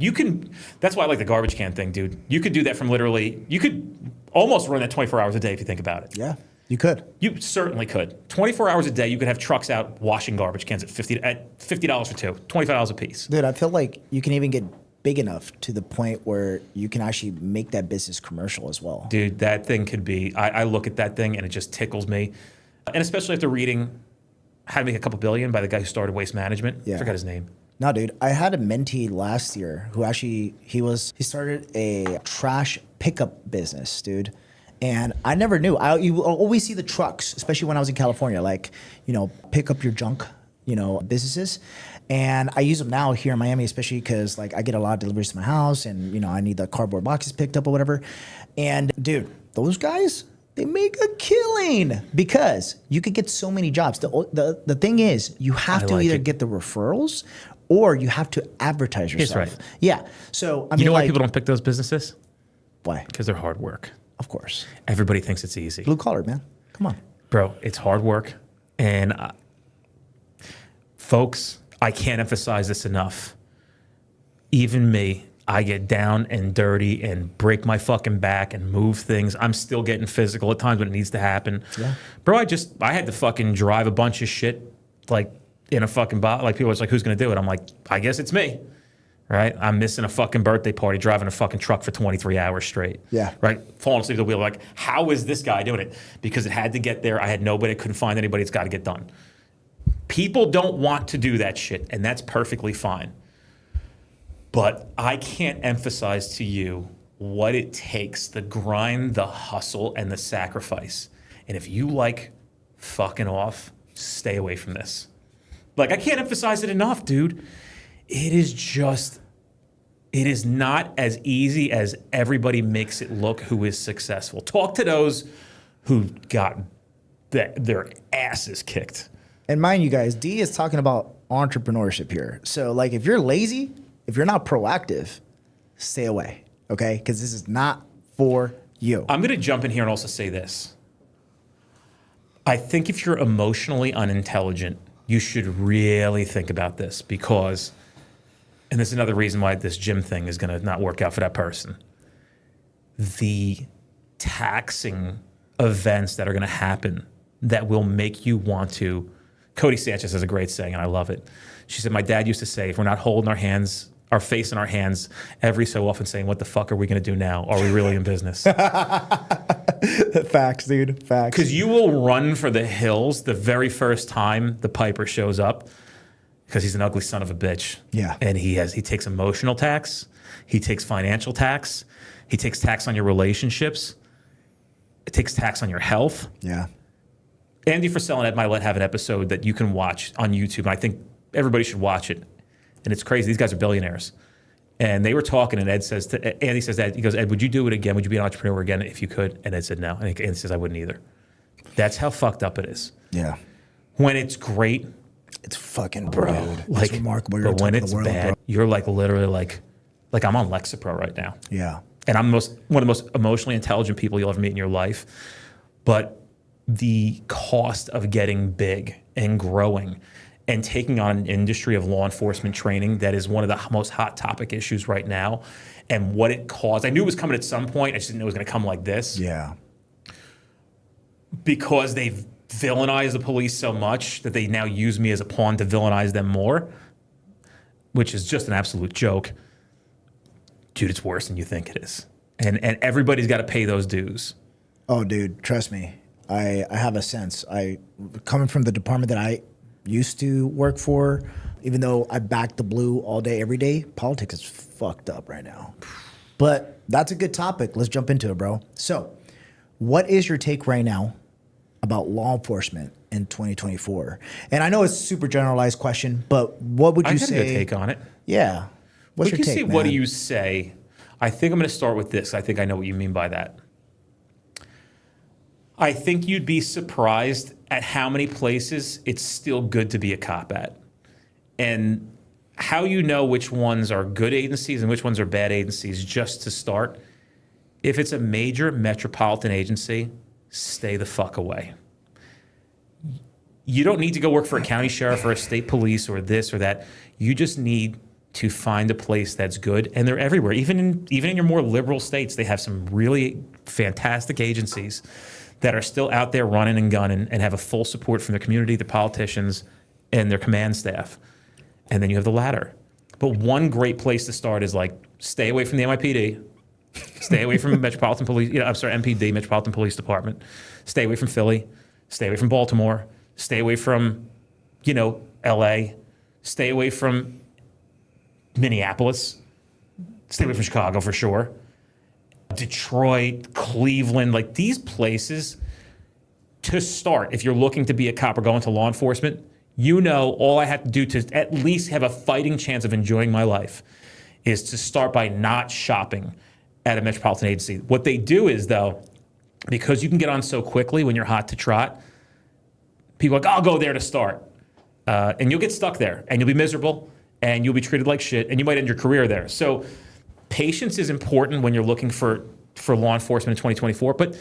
That's why I like the garbage can thing, dude. You could do that from you could almost run that 24 hours a day if you think about it. Yeah, you could. You certainly could. 24 hours a day, you could have trucks out washing garbage cans at $50 for two, $25 a piece. Dude, I feel like you can even get big enough to the point where you can actually make that business commercial as well. Dude, that thing could be, I look at that thing and it just tickles me. And especially after reading How to Make a Couple Billion by the guy who started Waste Management. Yeah. I forgot his name. No, dude, I had a mentee last year who actually, he started a trash pickup business, dude. And I never knew. You always see the trucks, especially when I was in California, like, pick up your junk, businesses. And I use them now here in Miami, especially because like I get a lot of deliveries to my house and, I need the cardboard boxes picked up or whatever. And dude, those guys, they make a killing because you could get so many jobs. The thing is, you have to either get the referrals or you have to advertise yourself. That's right. Yeah. So, I mean, You know why people don't pick those businesses? Why? Because they're hard work. Of course. Everybody thinks it's easy. Blue collar, man. Come on. Bro, it's hard work. And folks, I can't emphasize this enough. Even me, I get down and dirty and break my fucking back and move things. I'm still getting physical at times when it needs to happen. Yeah. Bro, I had to fucking drive a bunch of shit like in a fucking bot. Like people was like, who's gonna do it? I'm like, I guess it's me. Right? I'm missing a fucking birthday party, driving a fucking truck for 23 hours straight. Yeah. Right? Falling asleep at the wheel. Like, how is this guy doing it? Because it had to get there. I had nobody. I couldn't find anybody. It's got to get done. People don't want to do that shit, and that's perfectly fine. But I can't emphasize to you what it takes, the grind, the hustle, and the sacrifice. And if you like fucking off, stay away from this. Like, I can't emphasize it enough, dude. It is not as easy as everybody makes it look who is successful. Talk to those who got their asses kicked. And mind you guys, D is talking about entrepreneurship here. So like if you're lazy, if you're not proactive, stay away, okay? Because this is not for you. I'm going to jump in here and also say this. I think if you're emotionally unintelligent, you should really think about this because, and this is another reason why this gym thing is going to not work out for that person. The taxing events that are going to happen that will make you want to. Cody Sanchez has a great saying, and I love it. She said, my dad used to say, if we're not holding our face in our hands every so often saying, what the fuck are we going to do now? Are we really in business? Facts, dude. Facts. Because you will run for the hills the very first time the Piper shows up because he's an ugly son of a bitch. Yeah. And he takes emotional tax. He takes financial tax. He takes tax on your relationships. It takes tax on your health. Yeah. Andy Frisell and Ed Milet have an episode that you can watch on YouTube. And I think everybody should watch it. And it's crazy. These guys are billionaires. And they were talking, and Andy says, Ed, he goes, Ed, would you do it again? Would you be an entrepreneur again if you could? And Ed said no. And Andy says, I wouldn't either. That's how fucked up it is. Yeah. When it's great, it's fucking bro, dude. like, it's remarkable. You're but when top of it's the world, bad, bro. you're like literally like I'm on Lexapro right now. Yeah. And I'm one of the most emotionally intelligent people you'll ever meet in your life. But the cost of getting big and growing and taking on an industry of law enforcement training that is one of the most hot topic issues right now, and what it caused. I knew it was coming at some point. I just didn't know it was going to come like this. Yeah. Because they've villainized the police so much that they now use me as a pawn to villainize them more, which is just an absolute joke. Dude, it's worse than you think it is. And everybody's got to pay those dues. Oh, dude, trust me. I have a sense. Coming from the department that I used to work for, even though I back the blue all day, every day, politics is fucked up right now. But that's a good topic. Let's jump into it, bro. So, what is your take right now about law enforcement in 2024? And I know it's a super generalized question, but what would you say? I got a good take on it. Yeah. What's your you take, say, man? what do you say? I think I'm going to start with this. I think I know what you mean by that. I think you'd be surprised at how many places it's still good to be a cop at. And how you know which ones are good agencies and which ones are bad agencies, just to start, if it's a major metropolitan agency, stay the fuck away. You don't need to go work for a county sheriff or a state police or this or that. You just need to find a place that's good, and they're everywhere. Even in your more liberal states, they have some really fantastic agencies that are still out there running and gunning and have a full support from the community, the politicians, and their command staff. And then you have the ladder. But one great place to start is like, stay away from the NYPD, stay away from Metropolitan Police, MPD, Metropolitan Police Department, stay away from Philly, stay away from Baltimore, stay away from, LA, stay away from Minneapolis, stay away from Chicago for sure. Detroit, Cleveland, like these places to start. If you're looking to be a cop or go into law enforcement, all I have to do to at least have a fighting chance of enjoying my life is to start by not shopping at a metropolitan agency. What they do is, though, because you can get on so quickly when you're hot to trot, people are like, I'll go there to start. And you'll get stuck there and you'll be miserable and you'll be treated like shit and you might end your career there. So patience is important when you're looking for law enforcement in 2024, but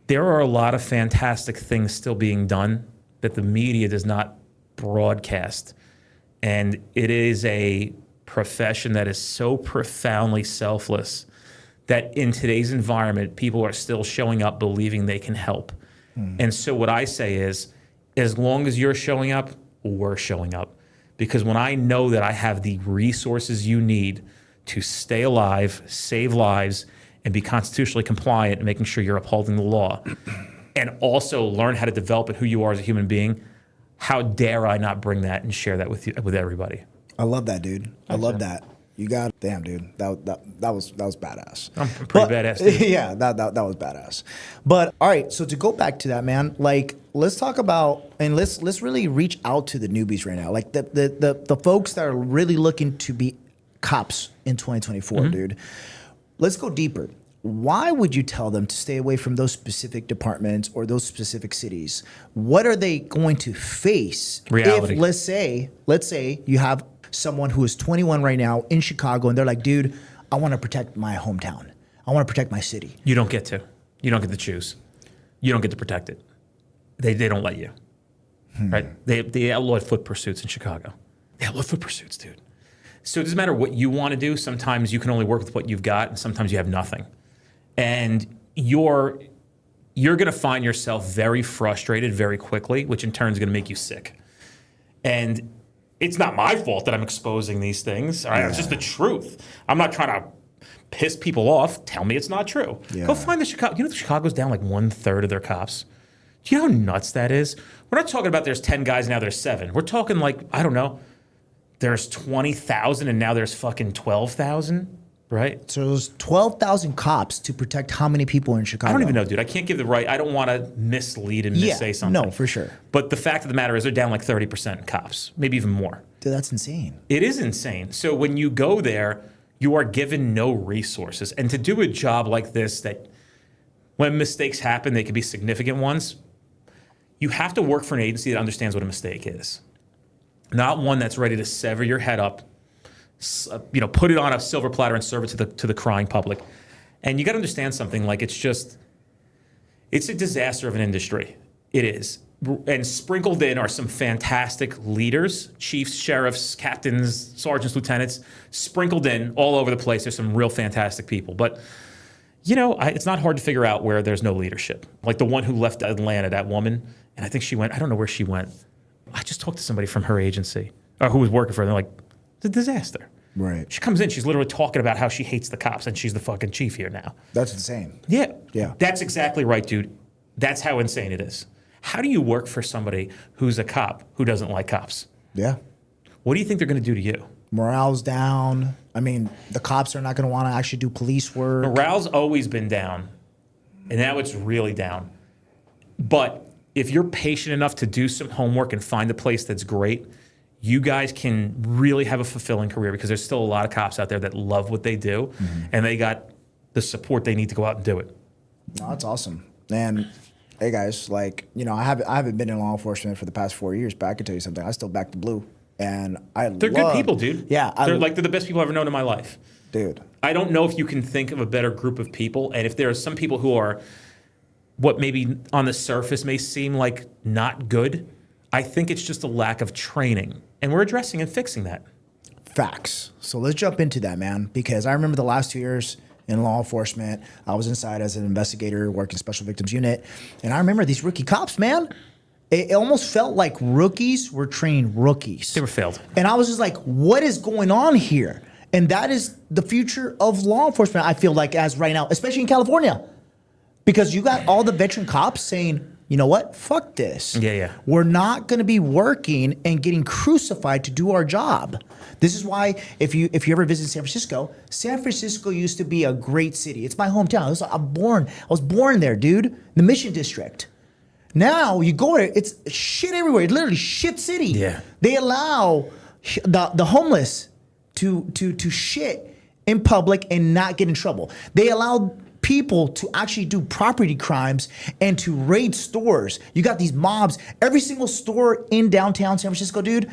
there are a lot of fantastic things still being done that the media does not broadcast. And it is a profession that is so profoundly selfless that in today's environment, people are still showing up believing they can help. And so what I say is, as long as you're showing up, we're showing up. Because when I know that I have the resources you need to stay alive, save lives, and be constitutionally compliant and making sure you're upholding the law, and also learn how to develop who you are as a human being, how dare I not bring that and share that with everybody? I love that, dude. I love that. You got, damn, dude. That was badass. I'm pretty badass, dude. Yeah, that was badass. But all right, so to go back to that, man, like let's talk about and let's really reach out to the newbies right now, like the folks that are really looking to be cops in 2024, dude. Let's go deeper. Why would you tell them to stay away from those specific departments or those specific cities? What are they going to face Reality. if, let's say you have someone who is 21 right now in Chicago and they're like, dude, I want to protect my hometown. I want to protect my city. You don't get to. You don't get to choose. You don't get to protect it. they don't let you. Right? They outlawed foot pursuits in Chicago. They outlawed foot pursuits, dude. So it doesn't matter what you want to do. Sometimes you can only work with what you've got, and sometimes you have nothing. And you're going to find yourself very frustrated very quickly, which in turn is going to make you sick. And it's not my fault that I'm exposing these things. All right? It's just the truth. I'm not trying to piss people off. Tell me it's not true. Yeah. Go find the Chicago. You know, Chicago's down like 1/3 of their cops. Do you know how nuts that is? We're not talking about there's 10 guys, now there's 7. We're talking like, I don't know, there's 20,000 and now there's fucking 12,000, right? So there's 12,000 cops to protect how many people in Chicago? I don't even know, dude. I can't give the right, I don't want to mislead and missay something. No, for sure. But the fact of the matter is they're down like 30% in cops, maybe even more. Dude, that's insane. It is insane. So when you go there, you are given no resources. And to do a job like this that when mistakes happen, they can be significant ones, you have to work for an agency that understands what a mistake is. Not one that's ready to sever your head up, put it on a silver platter and serve it to the crying public. And you got to understand something, like it's a disaster of an industry. It is. And sprinkled in are some fantastic leaders, chiefs, sheriffs, captains, sergeants, lieutenants, sprinkled in all over the place. There's some real fantastic people. But, it's not hard to figure out where there's no leadership. Like the one who left Atlanta, that woman, and I think she went, I don't know where she went. I just talked to somebody from her agency or who was working for her. They're like, it's a disaster. Right. She comes in, she's literally talking about how she hates the cops and she's the fucking chief here now. That's insane. Yeah. Yeah. That's exactly right, dude. That's how insane it is. How do you work for somebody who's a cop who doesn't like cops? Yeah. What do you think they're going to do to you? Morale's down. I mean, the cops are not going to want to actually do police work. Morale's always been down, and now it's really down. But if you're patient enough to do some homework and find a place that's great, you guys can really have a fulfilling career because there's still a lot of cops out there that love what they do, and they got the support they need to go out and do it. No, that's awesome. And hey guys, I haven't been in law enforcement for the past 4 years, but I can tell you something. I still back the blue. And they're good people, dude. Yeah. They're the best people I've ever known in my life. Dude. I don't know if you can think of a better group of people. And if there are some people who are what maybe on the surface may seem like not good, I think it's just a lack of training. And we're addressing and fixing that. Facts. So let's jump into that, man. Because I remember the last 2 years in law enforcement, I was inside as an investigator working Special Victims Unit. And I remember these rookie cops, man. It almost felt like rookies were training rookies. They were failed. And I was just like, what is going on here? And that is the future of law enforcement, I feel like, as right now, especially in California. Because you got all the veteran cops saying, you know what? Fuck this. Yeah. We're not going to be working and getting crucified to do our job. This is why if you ever visit San Francisco used to be a great city. It's my hometown. I was born there, dude. The Mission District. Now you go there, it's shit everywhere. It's literally shit city. Yeah. They allow the homeless to shit in public and not get in trouble. They allow people to actually do property crimes and to raid stores. You got these mobs. Every single store in downtown San Francisco, dude,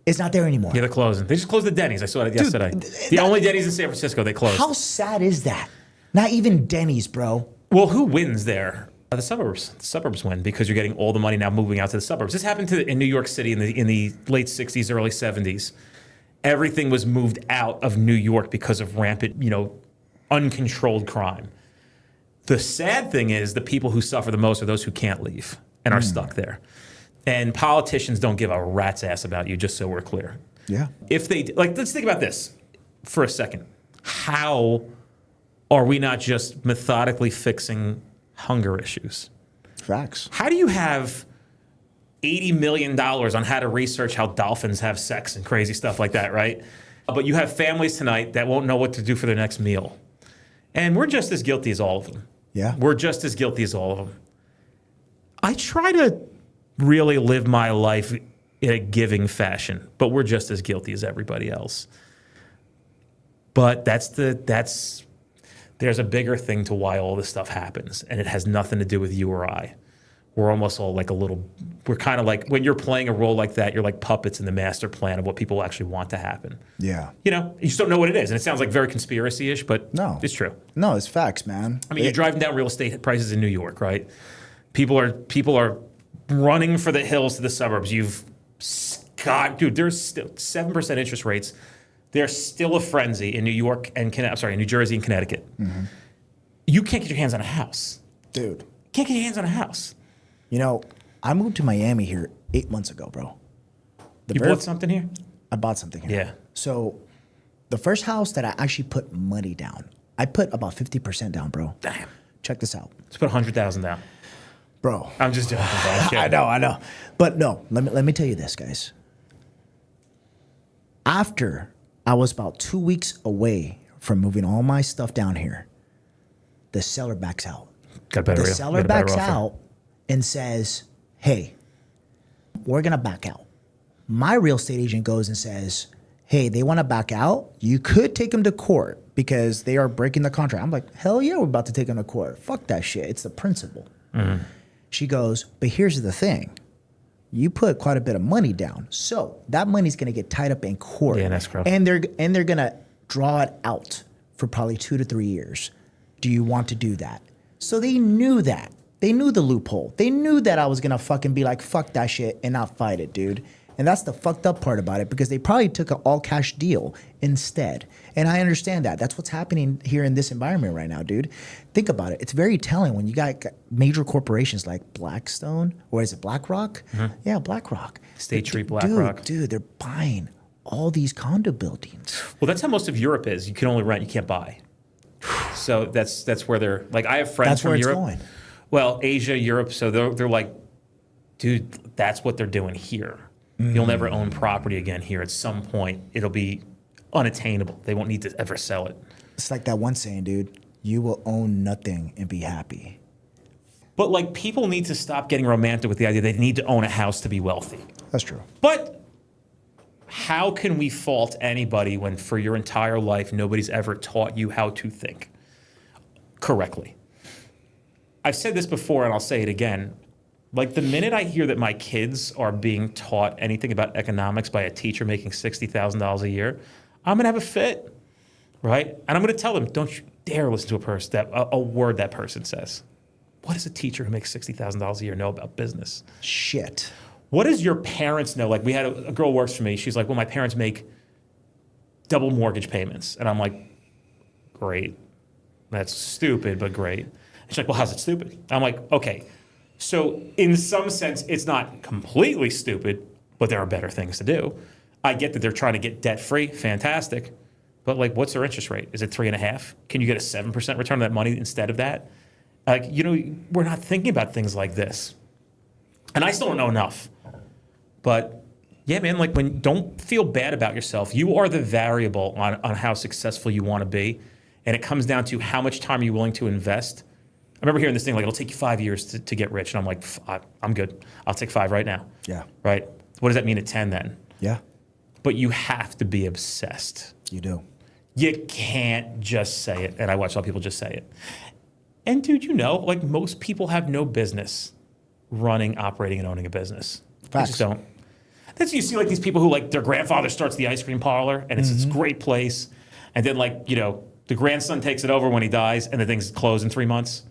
is not there anymore. Yeah, they're closing. They just closed the Denny's. I saw it yesterday. The only Denny's in San Francisco, they closed. How sad is that? Not even Denny's, bro. Well, who wins there? The suburbs. The suburbs win because you're getting all the money now moving out to the suburbs. This happened in New York City in the late 60s, early 70s. Everything was moved out of New York because of rampant, uncontrolled crime. The sad thing is the people who suffer the most are those who can't leave and are stuck there. And politicians don't give a rat's ass about you, just so we're clear. Yeah. If they, let's think about this for a second. How are we not just methodically fixing hunger issues? Facts. How do you have $80 million on how to research how dolphins have sex and crazy stuff like that, right? But you have families tonight that won't know what to do for their next meal. And we're just as guilty as all of them. Yeah. We're just as guilty as all of them. I try to really live my life in a giving fashion, but we're just as guilty as everybody else. But there's a bigger thing to why all this stuff happens, and it has nothing to do with you or I. We're almost all we're kind of like, when you're playing a role like that, you're like puppets in the master plan of what people actually want to happen. Yeah. You just don't know what it is. And it sounds like very conspiracy-ish, but no, it's true. No, it's facts, man. I mean, you're driving down real estate prices in New York, right? People are running for the hills to the suburbs. Dude, there's still 7% interest rates. There's still a frenzy in New York and New Jersey and Connecticut. Mm-hmm. You can't get your hands on a house. Dude. Can't get your hands on a house. You know, I moved to Miami here 8 months ago, bro. You bought something here? I bought something here. Yeah. So the first house that I actually put money down, I put about 50% down, bro. Damn. Check this out. Let's put 100,000 down. Bro. I'm just joking, bro. I know. But no, let me tell you this, guys. After I was about 2 weeks away from moving all my stuff down here, the seller backs out. The seller backs out and says, hey, we're going to back out. My real estate agent goes and says, hey, they want to back out. You could take them to court because they are breaking the contract. I'm like, hell yeah, we're about to take them to court. Fuck that shit. It's the principle. Mm-hmm. She goes, but here's the thing. You put quite a bit of money down. So that money's going to get tied up in court. Yeah, escrow. And they're going to draw it out for probably 2 to 3 years. Do you want to do that? So they knew that. They knew the loophole. They knew that I was going to fucking be like, fuck that shit and not fight it, dude. And that's the fucked up part about it because they probably took an all cash deal instead. And I understand that. That's what's happening here in this environment right now, dude. Think about it. It's very telling when you got major corporations like Blackstone, or is it BlackRock? Mm-hmm. Yeah, BlackRock. State Street, BlackRock. Dude, they're buying all these condo buildings. Well, that's how most of Europe is. You can only rent, you can't buy. So that's where they're like. I have friends from Europe. Going. Well, Asia, Europe. So they're like, dude, that's what they're doing here. You'll never own property again here. At some point, it'll be unattainable. They won't need to ever sell it. It's like that one saying, dude, you will own nothing and be happy. But like people need to stop getting romantic with the idea they need to own a house to be wealthy. That's true. But how can we fault anybody when for your entire life, nobody's ever taught you how to think correctly? I've said this before and I'll say it again. Like the minute I hear that my kids are being taught anything about economics by a teacher making $60,000 a year, I'm gonna have a fit, right? And I'm gonna tell them, don't you dare listen to a word that person says. What does a teacher who makes $60,000 a year know about business? Shit. What does your parents know? Like we had a girl who works for me. She's like, well, my parents make double mortgage payments. And I'm like, great. That's stupid, but great. And she's like, well, how's it stupid? I'm like, okay. So in some sense, it's not completely stupid, but there are better things to do. I get that they're trying to get debt free. Fantastic. But like, what's their interest rate? Is it 3.5? Can you get a 7% return on that money instead of that? Like, we're not thinking about things like this. And I still don't know enough. But yeah, man, like don't feel bad about yourself. You are the variable on how successful you want to be. And it comes down to how much time are you willing to invest. I remember hearing this thing like, it'll take you 5 years to get rich. And I'm like, I'm good. I'll take 5 right now. Yeah. Right? What does that mean at 10 then? Yeah. But you have to be obsessed. You do. You can't just say it. And I watch a lot of people just say it. And dude, like most people have no business running, operating, and owning a business. Facts. They just don't. That's you see like these people who like their grandfather starts the ice cream parlor and it's this great place. And then like, the grandson takes it over when he dies and the thing's closed in 3 months.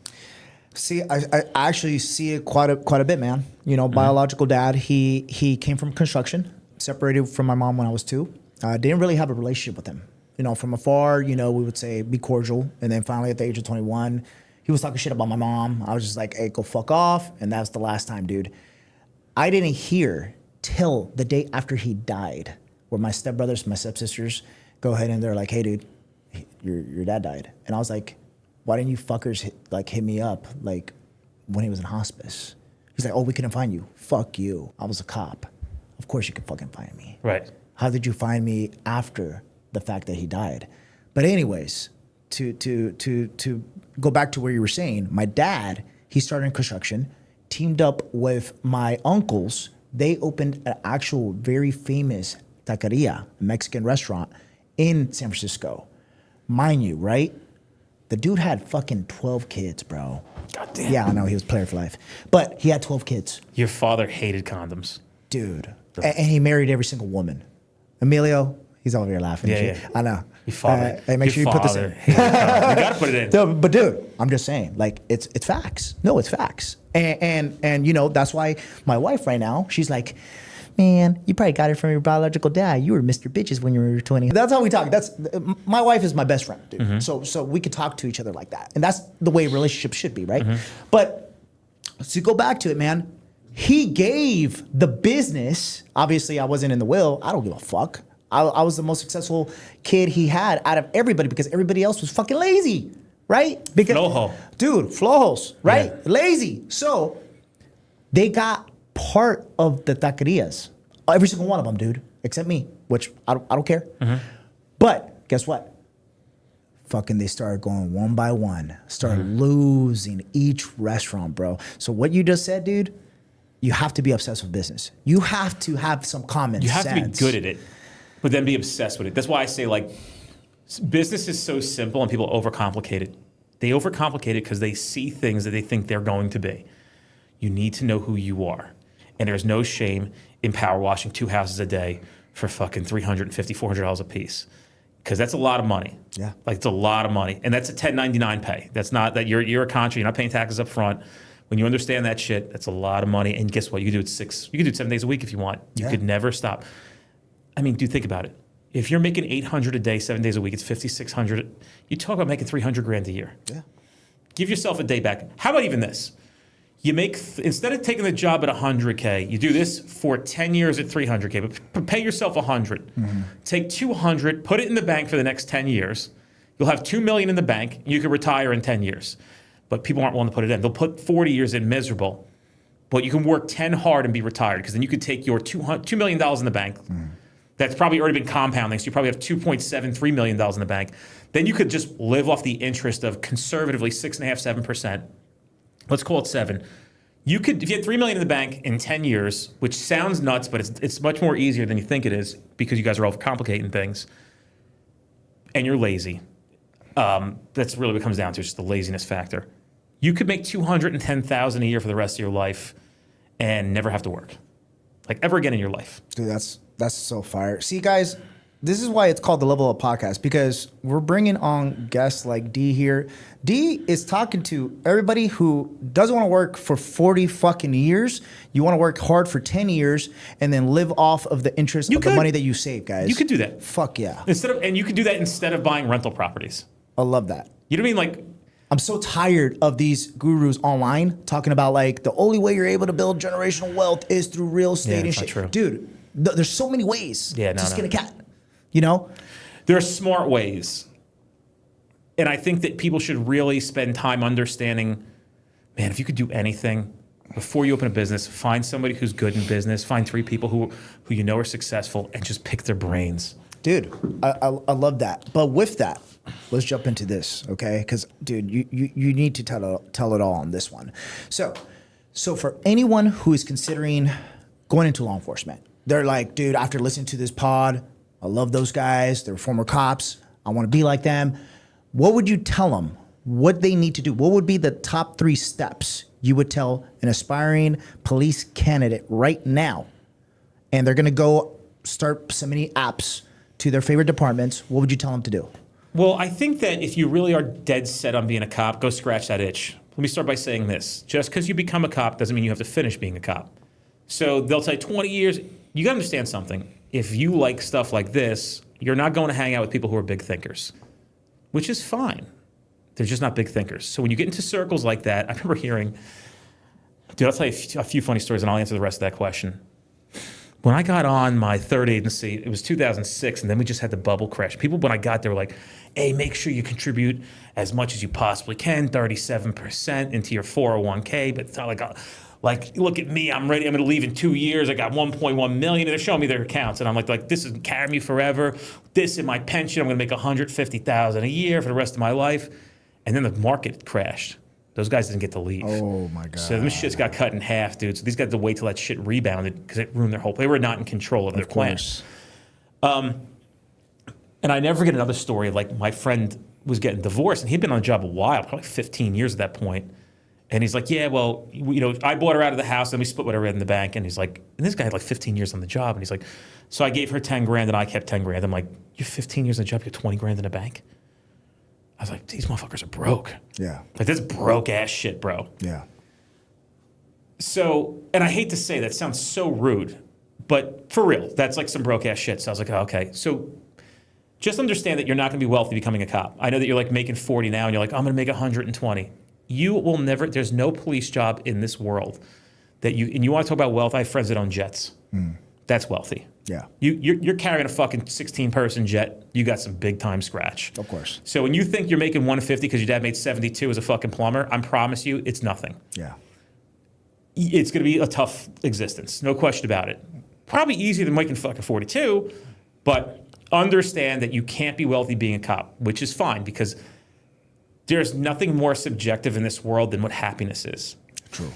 See, I actually see it quite a bit, man. Biological dad, he came from construction, separated from my mom when I was 2. Didn't really have a relationship with him. From afar, we would say be cordial. And then finally at the age of 21, he was talking shit about my mom. I was just like, hey, go fuck off. And that's the last time, dude. I didn't hear till the day after he died, where my stepbrothers, my stepsisters go ahead and they're like, hey, dude, your dad died. And I was like, why didn't you fuckers hit me up like when he was in hospice? He's like, oh, we couldn't find you. Fuck you. I was a cop. Of course you could fucking find me. Right. How did you find me after the fact that he died? But anyways, to go back to where you were saying, my dad, he started in construction, teamed up with my uncles. They opened an actual very famous taqueria, a Mexican restaurant in San Francisco. Mind you, right? The dude had fucking 12 kids, bro. God damn. Yeah, I know, he was player for life. But he had 12 kids. Your father hated condoms. Dude. And he married every single woman. Emilio, He's over here laughing. Yeah, and shit. yeah. I know. Your father. Hey, make sure you put this in. You gotta put it in. No, but dude, I'm just saying, like, it's facts. No, it's facts. And you know, that's why my wife right now, she's like, man, you probably got it from your biological dad. You were Mr. Bitches when you were 20. That's how we talk. My wife is my best friend, dude. Mm-hmm. So we could talk to each other like that. And that's the way relationships should be, right? Mm-hmm. But to go back to it, man, he gave the business, obviously I wasn't in the will. I don't give a fuck. I was the most successful kid he had out of everybody because everybody else was fucking lazy, right? Because, Flojo. dude, flojos, right? Yeah. Lazy. So they got part of the taquerias. Every single one of them, dude, except me, which I don't care. But guess what? Fucking they started going one by one, started losing each restaurant, bro. So what you just said, dude, you have to be obsessed with business. You have to have some common sense. You have to be good at it, but then be obsessed with it. That's why I say, like, business is so simple and people overcomplicate it. They overcomplicate it because they see things that they think they're going to be. You need to know who you are. And there's no shame in power washing 2 houses a day for fucking $350, $400 a piece. Because that's a lot of money. Yeah. Like, it's a lot of money. And that's a 1099 pay. That's not that you're a contract, you're not paying taxes up front. When you understand that shit, that's a lot of money. And guess what? You can do it 7 days a week if you want. You could never stop. I mean, dude, think about it. If you're making $800 a day, 7 days a week, it's $5,600. You talk about making $300,000 a year. Yeah. Give yourself a day back. How about even this? You make, instead of taking the job at $100K, you do this for 10 years at $300K, but pay yourself $100. Take $200, put it in the bank for the next 10 years. You'll have $2 million in the bank. You can retire in 10 years. But people aren't willing to put it in. They'll put 40 years in miserable. But you can work 10 hard and be retired because then you could take your $2 million in the bank. That's probably already been compounding. So you probably have $2.73 million in the bank. Then you could just live off the interest of conservatively 6.5%, 7%. Let's call it 7. You could, if you had $3 million in the bank in 10 years, which sounds nuts, but it's much more easier than you think it is because you guys are overcomplicating things, and you're lazy. That's really what it comes down to, just the laziness factor. You could make $210,000 a year for the rest of your life and never have to work, like ever again in your life. Dude, that's so fire. See, guys, this is why it's called the Level Up Podcast, because we're bringing on guests like D here. D is talking to everybody who doesn't want to work for 40 fucking years. You want to work hard for 10 years and then live off of the interest of the money that you save, guys. You could do that. Fuck yeah. And you could do that instead of buying rental properties. I love that. You know what I mean? Like, I'm so tired of these gurus online talking about like the only way you're able to build generational wealth is through real estate and shit. True. Dude, there's so many ways to skin a cat. You know? There are smart ways. And I think that people should really spend time understanding, man, if you could do anything before you open a business, find somebody who's good in business, find 3 people who you know are successful, and just pick their brains. Dude, I love that. But with that, let's jump into this, okay? Because, dude, you need to tell it all on this one. So for anyone who is considering going into law enforcement, they're like, dude, after listening to this pod, I love those guys. They're former cops. I want to be like them. What would you tell them? What they need to do? What would be the top 3 steps you would tell an aspiring police candidate right now? And they're going to go start submitting apps to their favorite departments. What would you tell them to do? Well, I think that if you really are dead set on being a cop, go scratch that itch. Let me start by saying this. Just because you become a cop doesn't mean you have to finish being a cop. So they'll say 20 years. You got to understand something. If you like stuff like this, you're not going to hang out with people who are big thinkers, which is fine. They're just not big thinkers. So when you get into circles like that, I remember hearing, dude, I'll tell you a few funny stories and I'll answer the rest of that question. When I got on my third agency, it was 2006, and then we just had the bubble crash. People, when I got there, were like, hey, make sure you contribute as much as you possibly can, 37% into your 401k, but it's not like, look at me, I'm ready, I'm gonna leave in 2 years, I got 1.1 million, and they're showing me their accounts, and I'm like, this is carry me forever, this in my pension, I'm gonna make $150,000 a year for the rest of my life, and then the market crashed. Those guys didn't get to leave. Oh my God. So them shits got cut in half, dude. So these guys had to wait till that shit rebounded because it ruined their whole, they were not in control of their plan. And I never forget another story, like my friend was getting divorced and he'd been on the job a while, probably 15 years at that point. And he's like, yeah, well, I bought her out of the house and we split whatever in the bank. And he's like, and this guy had like 15 years on the job. And he's like, so I gave her 10 grand and I kept 10 grand. I'm like, you're 15 years on the job, you're 20 grand in the bank? I was like, these motherfuckers are broke. Yeah. Like, this broke ass shit, bro. Yeah. So, and I hate to say that sounds so rude, but for real, that's like some broke ass shit. So I was like, oh, okay. So just understand that you're not going to be wealthy becoming a cop. I know that you're like making 40 now and you're like, I'm going to make 120. You will never, there's no police job in this world that and you want to talk about wealth, I have friends that own jets. That's wealthy. Yeah. You're carrying a fucking 16-person jet. You got some big time scratch. Of course. So when you think you're making 150 because your dad made 72 as a fucking plumber, I promise you, it's nothing. Yeah. It's going to be a tough existence. No question about it. Probably easier than making fucking 42, but understand that you can't be wealthy being a cop, which is fine because there's nothing more subjective in this world than what happiness is. True.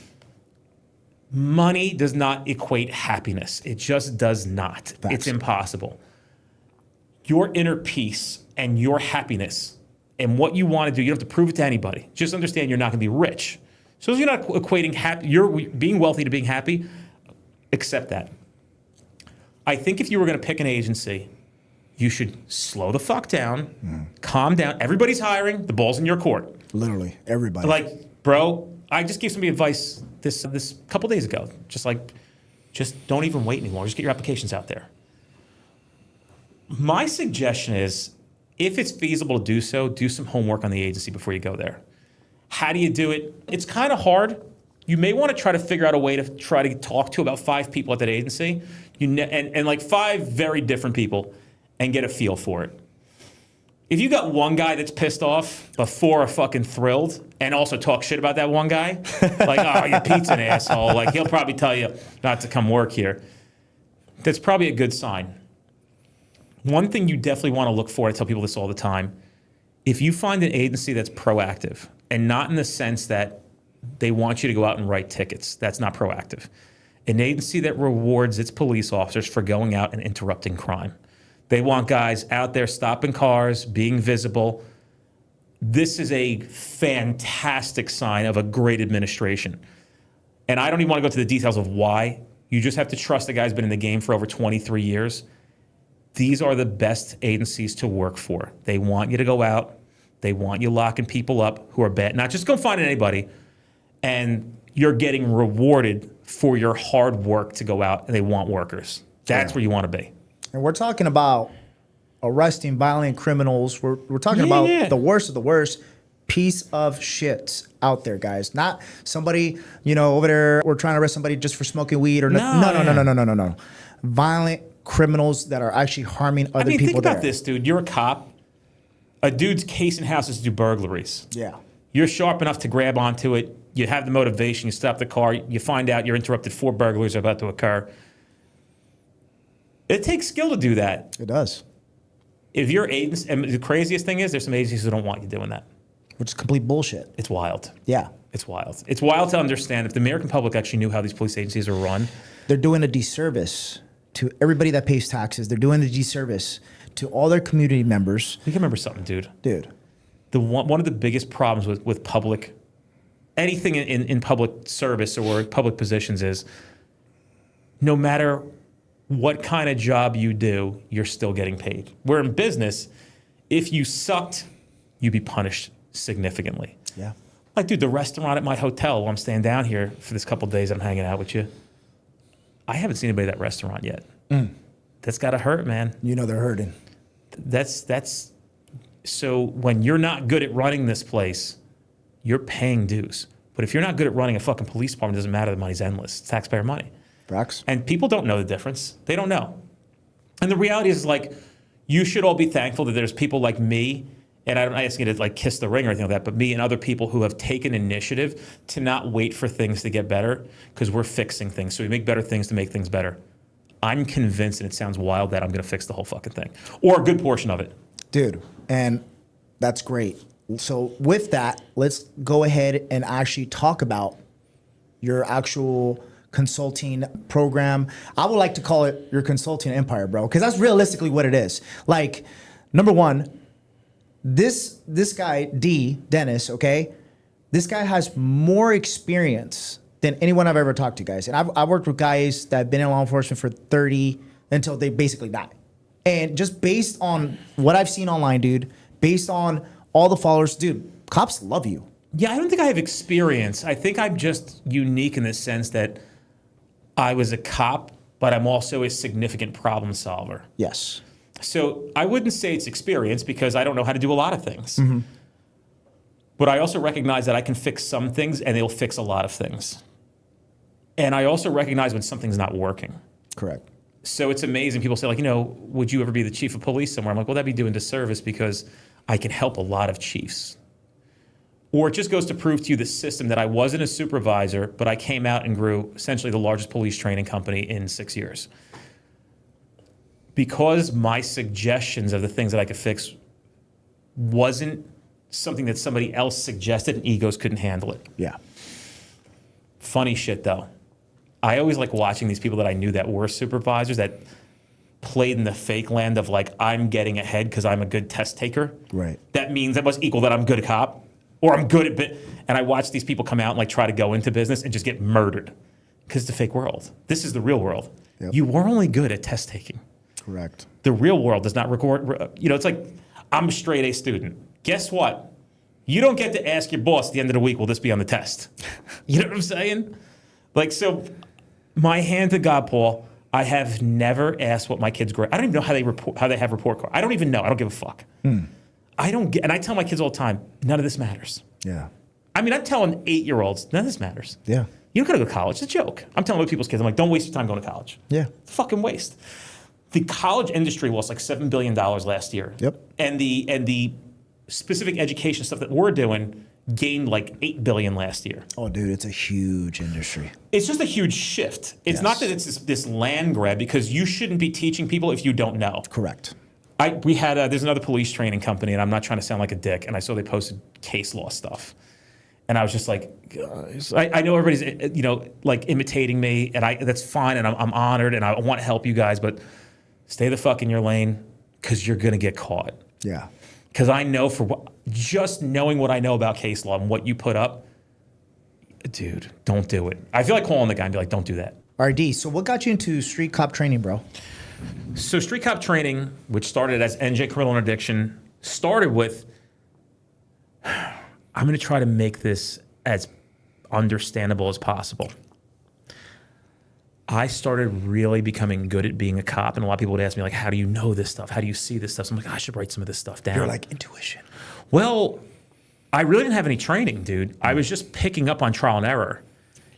Money does not equate happiness. It just does not. Facts. It's impossible. Your inner peace and your happiness and what you want to do, you don't have to prove it to anybody. Just understand you're not going to be rich. So if you're not equating you're being wealthy to being happy, accept that. I think if you were going to pick an agency, you should slow the fuck down, calm down. Everybody's hiring. The ball's in your court. Literally, everybody. Like, bro, I just gave somebody advice this couple days ago. Just don't even wait anymore. Just get your applications out there. My suggestion is, if it's feasible to do so, do some homework on the agency before you go there. How do you do it? It's kind of hard. You may want to try to figure out a way to try to talk to about 5 people at that agency, and like 5 very different people, and get a feel for it. If you got one guy that's pissed off, but 4 are fucking thrilled, and also talk shit about that one guy, like, oh, your Pete's an asshole, like he'll probably tell you not to come work here. That's probably a good sign. One thing you definitely want to look for, I tell people this all the time, if you find an agency that's proactive, and not in the sense that they want you to go out and write tickets, that's not proactive. An agency that rewards its police officers for going out and interrupting crime. They want guys out there stopping cars, being visible. This is a fantastic sign of a great administration. And I don't even want to go to the details of why. You just have to trust the guy's been in the game for over 23 years. These are the best agencies to work for. They want you to go out. They want you locking people up who are bad. Not just go find anybody. And you're getting rewarded for your hard work to go out, and they want workers. That's where you want to be. And we're talking about arresting violent criminals. We're talking about the worst of the worst piece of shits out there, guys. Not somebody, over there, we're trying to arrest somebody just for smoking weed or no. Violent criminals that are actually harming other people. Think about this, dude. You're a cop. A dude's casing houses to do burglaries. Yeah. You're sharp enough to grab onto it. You have the motivation. You stop the car. You find out you're interrupted. 4 burglaries are about to occur. It takes skill to do that. It does. If you're agents, and the craziest thing is there's some agencies who don't want you doing that. Which is complete bullshit. It's wild. Yeah. It's wild. It's wild to understand if the American public actually knew how these police agencies are run. They're doing a disservice to everybody that pays taxes. They're doing a disservice to all their community members. You can remember something, dude. One of the biggest problems with public, anything in public service or public positions is no matter what kind of job you do, you're still getting paid. Where in business, if you sucked, you'd be punished significantly. Yeah. Like, dude, the restaurant at my hotel while I'm staying down here for this couple of days I'm hanging out with you, I haven't seen anybody at that restaurant yet. That's got to hurt, man. They're hurting. That's so when you're not good at running this place, you're paying dues. But if you're not good at running a fucking police department, it doesn't matter. The money's endless. It's taxpayer money. Facts. And people don't know the difference. They don't know. And the reality is, like, you should all be thankful that there's people like me, and I'm not asking you to like kiss the ring or anything like that, but me and other people who have taken initiative to not wait for things to get better because we're fixing things. So we make better things to make things better. I'm convinced, and it sounds wild, that I'm going to fix the whole fucking thing or a good portion of it. Dude, and that's great. So with that, let's go ahead and actually talk about your actual consulting program. I would like to call it your consulting empire, bro, because that's realistically what it is. Like, number one, this guy, Dennis, okay, This guy has more experience than anyone I've ever talked to, guys. And I've worked with guys that have been in law enforcement for 30 until they basically die. And just based on what I've seen online, dude, based on all the followers, dude, cops love you. Yeah, I don't think I have experience. I think I'm just unique in the sense that I was a cop, but I'm also a significant problem solver. Yes. So I wouldn't say it's experience because I don't know how to do a lot of things. But I also recognize that I can fix some things and they'll fix a lot of things. And I also recognize when something's not working. Correct. So it's amazing. People say, like, you know, would you ever be the chief of police somewhere? I'm like, well, that'd be doing disservice because I can help a lot of chiefs. Or it just goes to prove to you the system that I wasn't a supervisor, but I came out and grew essentially the largest police training company in 6 years. Because my suggestions of the things that I could fix wasn't something that somebody else suggested and egos couldn't handle it. Yeah. Funny shit, though. I always like watching these people that I knew that were supervisors that played in the fake land of like, I'm getting ahead because I'm a good test taker. Right. That means that must equal that I'm good at cop or I'm good at and I watch these people come out and like try to go into business and just get murdered because it's a fake world. This is the real world. Yep. You were only good at test taking. Correct. The real world does not record, you know, it's like, I'm a straight A student. Guess what? You don't get to ask your boss at the end of the week, will this be on the test? You know what I'm saying? Like, so my hand to God, Paul, I have never asked what my kids grade. I don't even know how they have report card. I don't even know. I don't give a fuck. I don't get, and I tell my kids all the time, none of this matters. Yeah. I mean, I'm telling 8-year-olds, none of this matters. Yeah. You don't gotta go to college. It's a joke. I'm telling other people's kids, I'm like, don't waste your time going to college. Yeah. It's a fucking waste. The college industry lost like $7 billion last year. Yep. And the specific education stuff that we're doing gained like $8 billion last year. Oh, dude, it's a huge industry. It's just a huge shift. It's not that it's this land grab because you shouldn't be teaching people if you don't know. Correct. There's another police training company, and I'm not trying to sound like a dick, and I saw they posted case law stuff. And I was just like, guys, I know everybody's, you know, like imitating me, and that's fine, and I'm honored, and I want to help you guys, but stay the fuck in your lane because you're going to get caught. Yeah. Because I know just knowing what I know about case law and what you put up, dude, don't do it. I feel like calling the guy and be like, don't do that. RD, so what got you into street cop training, bro? So street cop training, which started as NJ Criminal Interdiction, started with, I'm going to try to make this as understandable as possible. I started really becoming good at being a cop, and a lot of people would ask me, like, how do you know this stuff? How do you see this stuff? So I'm like, I should write some of this stuff down. You're like, intuition. Well, I really didn't have any training, dude. I was just picking up on trial and error.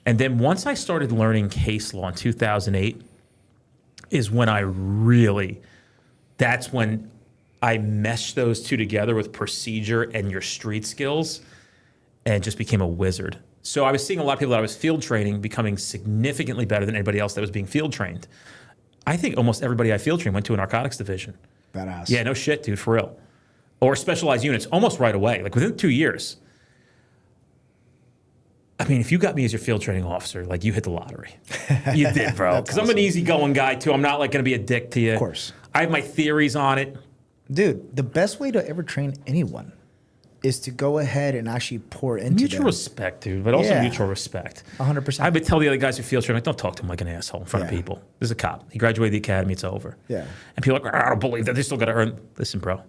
And then once I started learning case law in 2008 is when that's when I meshed those two together with procedure and your street skills and just became a wizard. So I was seeing a lot of people that I was field training becoming significantly better than anybody else that was being field trained. I think almost everybody I field trained went to a narcotics division. Badass. Yeah, no shit, dude, for real. Or specialized units almost right away, like within 2 years. I mean, if you got me as your field training officer, like you hit the lottery. You did, bro. Because awesome. I'm an easygoing guy too. I'm not like going to be a dick to you. Of course. I have my theories on it. Dude, the best way to ever train anyone is to go ahead and actually pour into mutual respect, dude, but also mutual respect. 100%. I would tell the other guys who field train, like, don't talk to him like an asshole in front of people. This is a cop. He graduated the academy. It's over. Yeah. And people are like, I don't believe that. They still got to earn. Listen, bro.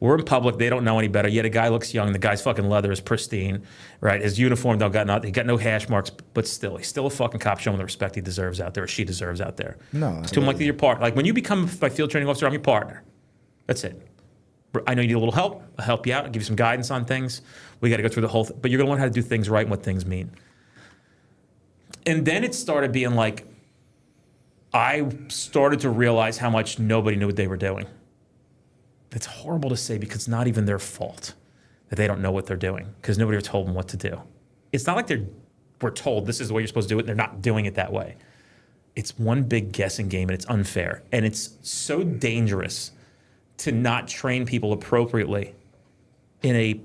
We're in public. They don't know any better. Yet a guy looks young. The guy's fucking leather is pristine, right? His uniform he got no hash marks, but still, he's still a fucking cop. Show him the respect he deserves out there, or she deserves out there. No, to him like your partner. Like when you become my field training officer, I'm your partner. That's it. I know you need a little help. I'll help you out. I'll give you some guidance on things. We got to go through the whole thing. But you're going to learn how to do things right and what things mean. And then it started being like, I started to realize how much nobody knew what they were doing. It's horrible to say because it's not even their fault that they don't know what they're doing because nobody ever told them what to do. It's not like we're told this is the way you're supposed to do it and they're not doing it that way. It's one big guessing game and it's unfair. And it's so dangerous to not train people appropriately in a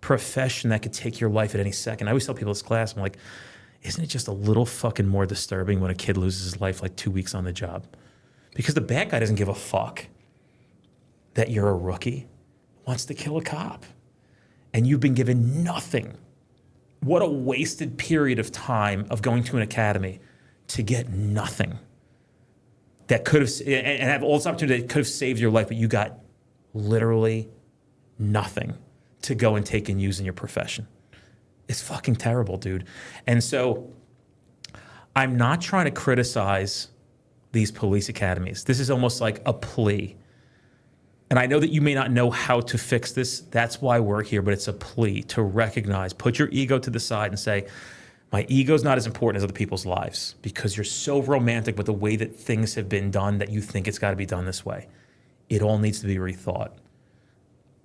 profession that could take your life at any second. I always tell people this class, I'm like, isn't it just a little fucking more disturbing when a kid loses his life like 2 weeks on the job? Because the bad guy doesn't give a fuck that you're a rookie, wants to kill a cop. And you've been given nothing what a wasted period of time of going to an academy to get nothing that could have, and have all this opportunity that could have saved your life, but you got literally nothing to go and take and use in your profession. It's fucking terrible, dude. And so I'm not trying to criticize these police academies. This is almost like a plea. And I know that you may not know how to fix this. That's why we're here, but it's a plea to recognize, put your ego to the side and say, my ego's not as important as other people's lives, because you're so romantic with the way that things have been done that you think it's got to be done this way. It all needs to be rethought.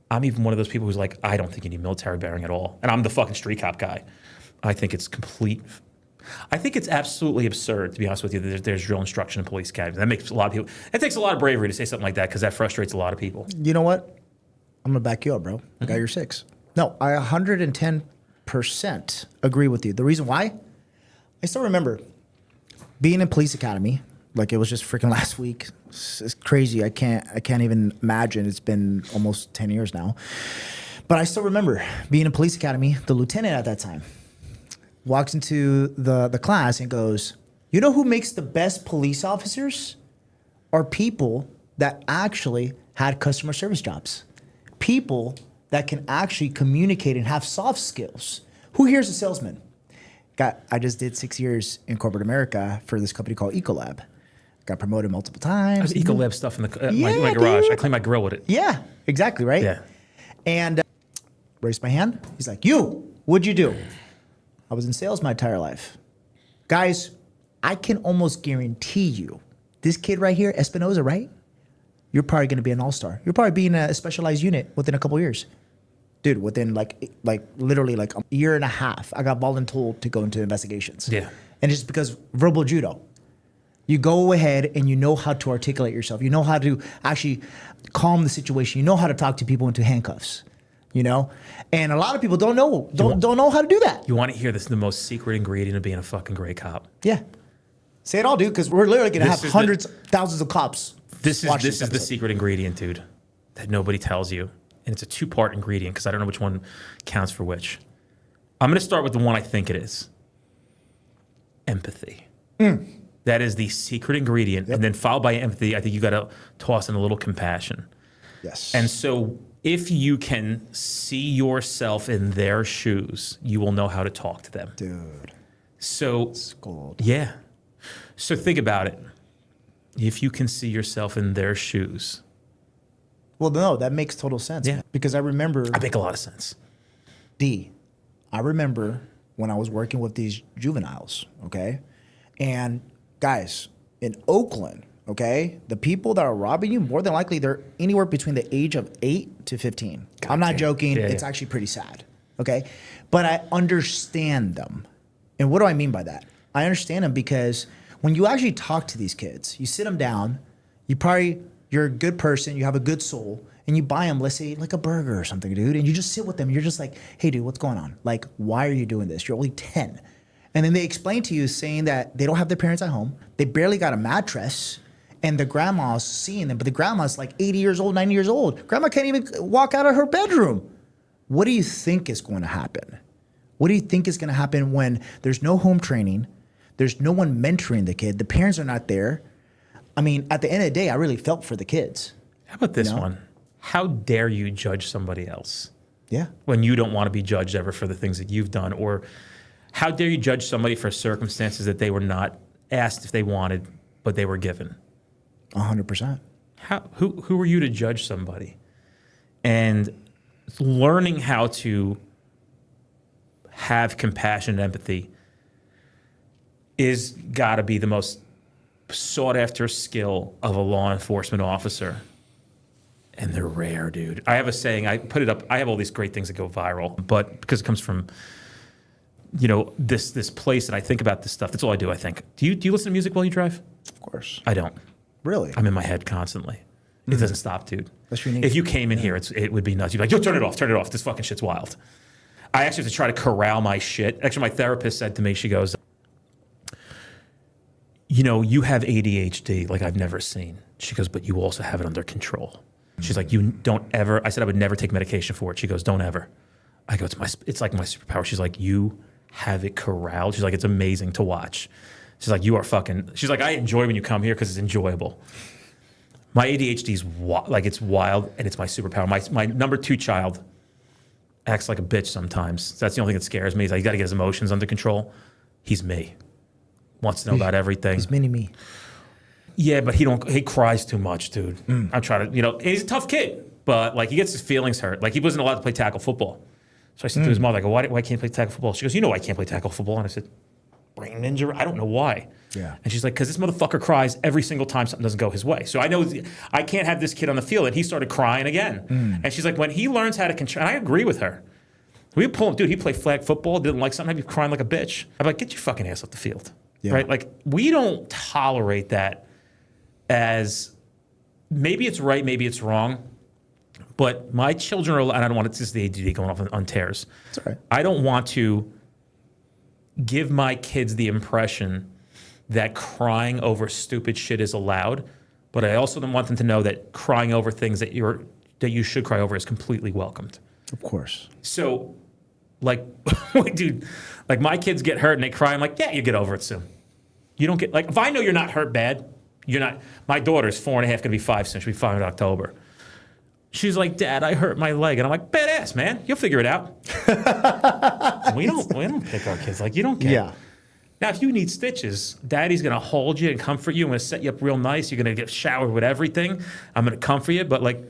I'm even one of those people who's like, I don't think you need military bearing at all. And I'm the fucking street cop guy. I think it's absolutely absurd, to be honest with you, that there's drill instruction in police academies. That makes a lot of people, it takes a lot of bravery to say something like that, because that frustrates a lot of people. You know what? I'm going to back you up, bro. I got your 6. No, I 110% agree with you. The reason why? I still remember being in police academy, like it was just freaking last week. It's crazy. I can't even imagine. It's been almost 10 years now. But I still remember being in police academy. The lieutenant at that time walks into the class and goes, you know who makes the best police officers? Are people that actually had customer service jobs. People that can actually communicate and have soft skills. Who here's a salesman? I just did 6 years in corporate America for this company called Ecolab. Got promoted multiple times. I have Ecolab stuff in my garage. Dude. I clean my grill with it. Yeah, exactly, right? Yeah. And raised my hand. He's like, what'd you do? I was in sales my entire life. Guys, I can almost guarantee you, this kid right here, Espinoza, right? You're probably going to be an all-star. You're probably being a specialized unit within a couple of years. Dude, within literally a year and a half, I got voluntold to go into investigations. Yeah. And it's because verbal judo. You go ahead and you know how to articulate yourself. You know how to actually calm the situation. You know how to talk to people into handcuffs. You know? And a lot of people don't know how to do that. You want to hear this, the most secret ingredient of being a fucking great cop. Yeah. Say it all, dude, because we're literally going to have hundreds, thousands of cops. This is the secret ingredient, dude, that nobody tells you. And it's a 2-part ingredient, because I don't know which one counts for which. I'm going to start with the one I think it is. Empathy. That is the secret ingredient. Yep. And then followed by empathy, I think you got to toss in a little compassion. Yes. And so if you can see yourself in their shoes, you will know how to talk to them. Dude. So, it's gold. Yeah. So think about it. If you can see yourself in their shoes. Well, no, that makes total sense. Yeah. Man. Because I remember. I make a lot of sense. I remember when I was working with these juveniles, okay? And guys, in Oakland, okay, the people that are robbing you, more than likely, they're anywhere between the age of 8 to 15. God, I'm not joking. Yeah, it's actually pretty sad, okay? But I understand them. And what do I mean by that? I understand them because when you actually talk to these kids, you sit them down, you're a good person, you have a good soul, and you buy them, let's say, like a burger or something, dude, and you just sit with them. You're just like, hey, dude, what's going on? Like, why are you doing this? You're only 10. And then they explain to you saying that they don't have their parents at home. They barely got a mattress, and the grandma's seeing them, but the grandma's like 80 years old, 90 years old. Grandma can't even walk out of her bedroom. What do you think is going to happen? What do you think is going to happen when there's no home training? There's no one mentoring the kid. The parents are not there. I mean, at the end of the day, I really felt for the kids. How about this one? How dare you judge somebody else? Yeah. When you don't want to be judged ever for the things that you've done? Or how dare you judge somebody for circumstances that they were not asked if they wanted, but they were given? 100%. Who are you to judge somebody? And learning how to have compassion and empathy is got to be the most sought after skill of a law enforcement officer. And they're rare, dude. I have a saying, I put it up, I have all these great things that go viral, but because it comes from, this place that I think about this stuff, that's all I do, I think. Do you listen to music while you drive? Of course. I don't. Really? I'm in my head constantly. It doesn't stop, dude. That's unique. If you came in here, it would be nuts. You'd be like, yo, turn it off. This fucking shit's wild. I actually have to try to corral my shit. Actually, my therapist said to me, she goes, you have ADHD like I've never seen. She goes, but you also have it under control. She's like, you don't ever, I said I would never take medication for it. She goes, don't ever. I go, it's like my superpower. She's like, you have it corralled. She's like, it's amazing to watch. She's like, you are fucking, she's like, I enjoy when you come here because it's enjoyable. My ADHD is like, it's wild and it's my superpower. My number 2 child acts like a bitch sometimes. So that's the only thing that scares me is like, you got to get his emotions under control. He's me. Wants to know about everything. He's mini me. Yeah, but he cries too much, dude. I'm trying to, and he's a tough kid, but like he gets his feelings hurt. Like he wasn't allowed to play tackle football. So I said to his mother, I go, why can't you play tackle football? She goes, you know I can't play tackle football. And I said, brain injury? I don't know why. Yeah. And she's like, because this motherfucker cries every single time something doesn't go his way. So I know I can't have this kid on the field. And he started crying again. And she's like, when he learns how to control, and I agree with her. We pull him, dude, he played flag football, didn't like something, he'd be crying like a bitch. I'm like, get your fucking ass off the field. Yeah. Right? Like, we don't tolerate that as, maybe it's right, maybe it's wrong. But my children are, and I don't want to, this is the ADD going off on tears. It's all right. I don't want to give my kids the impression that crying over stupid shit is allowed, but I also don't want them to know that crying over things that you should cry over is completely welcomed. Of course. So, like, dude, like my kids get hurt and they cry. I'm like, yeah, you get over it soon. You don't get, like, if I know you're not hurt bad, you're not. My daughter's 4.5, going to be 5 soon. She'll be 5 in October. She's like, Dad, I hurt my leg. And I'm like, badass, man. You'll figure it out. we don't pick our kids. Like, you don't get. Yeah. Now, if you need stitches, Daddy's going to hold you and comfort you. I'm going to set you up real nice. You're going to get showered with everything. I'm going to comfort you. But, like,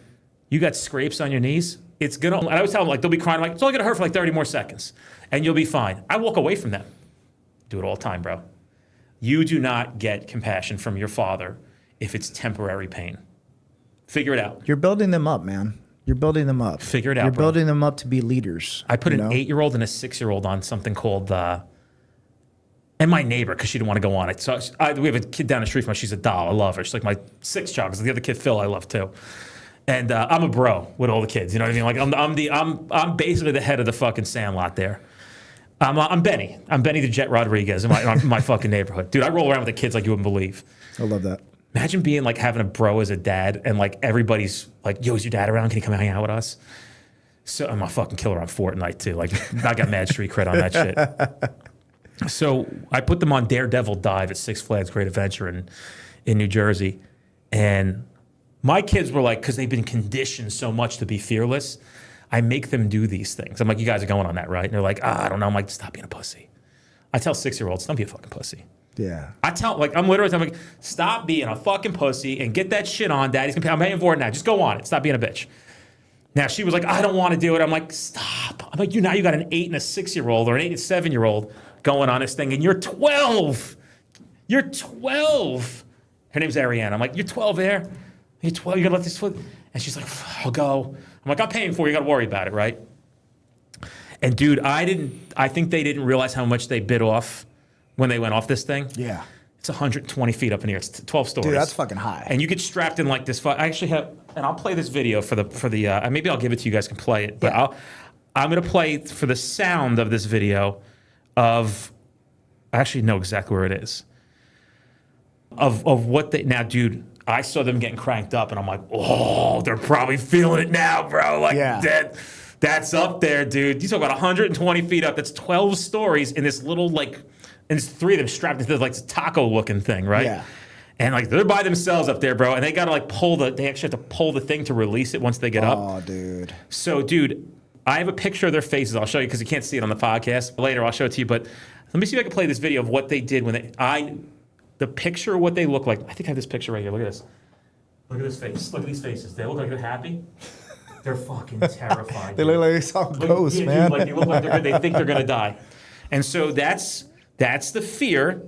you got scrapes on your knees. It's going to, and I always tell them, like, they'll be crying. I'm like, it's only going to hurt for like 30 more seconds. And you'll be fine. I walk away from them. Do it all the time, bro. You do not get compassion from your father if it's temporary pain. Figure it out. You're building them up, man. You're building them up. Figure it out, You're bro. building them up to be leaders. I put an 8-year-old and a 6-year-old on something called, and my neighbor, because she didn't want to go on it. So we have a kid down the street from us. She's a doll. I love her. She's like my 6th child. Because the other kid, Phil, I love too. And I'm a bro with all the kids. You know what I mean? Like I'm basically the head of the fucking sandlot there. I'm Benny. I'm Benny the Jet Rodriguez in my fucking neighborhood. Dude, I roll around with the kids like you wouldn't believe. I love that. Imagine being like having a bro as a dad and like everybody's like, yo, is your dad around? Can he come hang out with us? So I'm a fucking killer on Fortnite too. Like I got mad street cred on that shit. So I put them on Daredevil Dive at Six Flags Great Adventure in New Jersey. And my kids were like, because they've been conditioned so much to be fearless, I make them do these things. I'm like, you guys are going on that, right? And they're like, I don't know. I'm like, stop being a pussy. I tell 6-year-olds, don't be a fucking pussy. Yeah. I tell, like, I'm like, stop being a fucking pussy and get that shit on. Daddy's gonna pay. I'm paying for it now. Just go on it. Stop being a bitch. Now she was like, I don't want to do it. I'm like, stop. I'm like, you got an 8 and a 6-year-old or an 8 and 7-year-old going on this thing, and you're 12. You're 12. Her name's Ariane. I'm like, you're 12 there. You're 12. You gotta let this foot. And she's like, I'll go. I'm like, I'm paying for it. You gotta worry about it, right? And dude, I think they didn't realize how much they bit off when they went off this thing. Yeah. It's 120 feet up in the air. It's 12 stories. Dude, that's fucking high. And you get strapped in like this. I actually have, and I'll play this video for the. Maybe I'll give it to you guys. Can play it, but Yeah. I'm gonna play for the sound of this video. I actually know exactly where it is. Of what they now, dude. I saw them getting cranked up, and I'm like, oh, they're probably feeling it now, bro. Like, Yeah. that's up there, dude. You talk about 120 feet up. That's 12 stories in this little like, and it's 3 of them strapped into like this taco looking thing, right? Yeah. And like they're by themselves up there, bro. And they gotta like they actually have to pull the thing to release it once they get up. Oh, dude. So, dude, I have a picture of their faces. I'll show you because you can't see it on the podcast. Later, I'll show it to you. But let me see if I can play this video of what they did when the picture of what they look like. I think I have this picture right here. Look at this. Look at this face. Look at these faces. They look like they're happy. They're fucking terrified. They look like some ghosts, man. Dude, like they look like they think they're gonna die. And so that's the fear.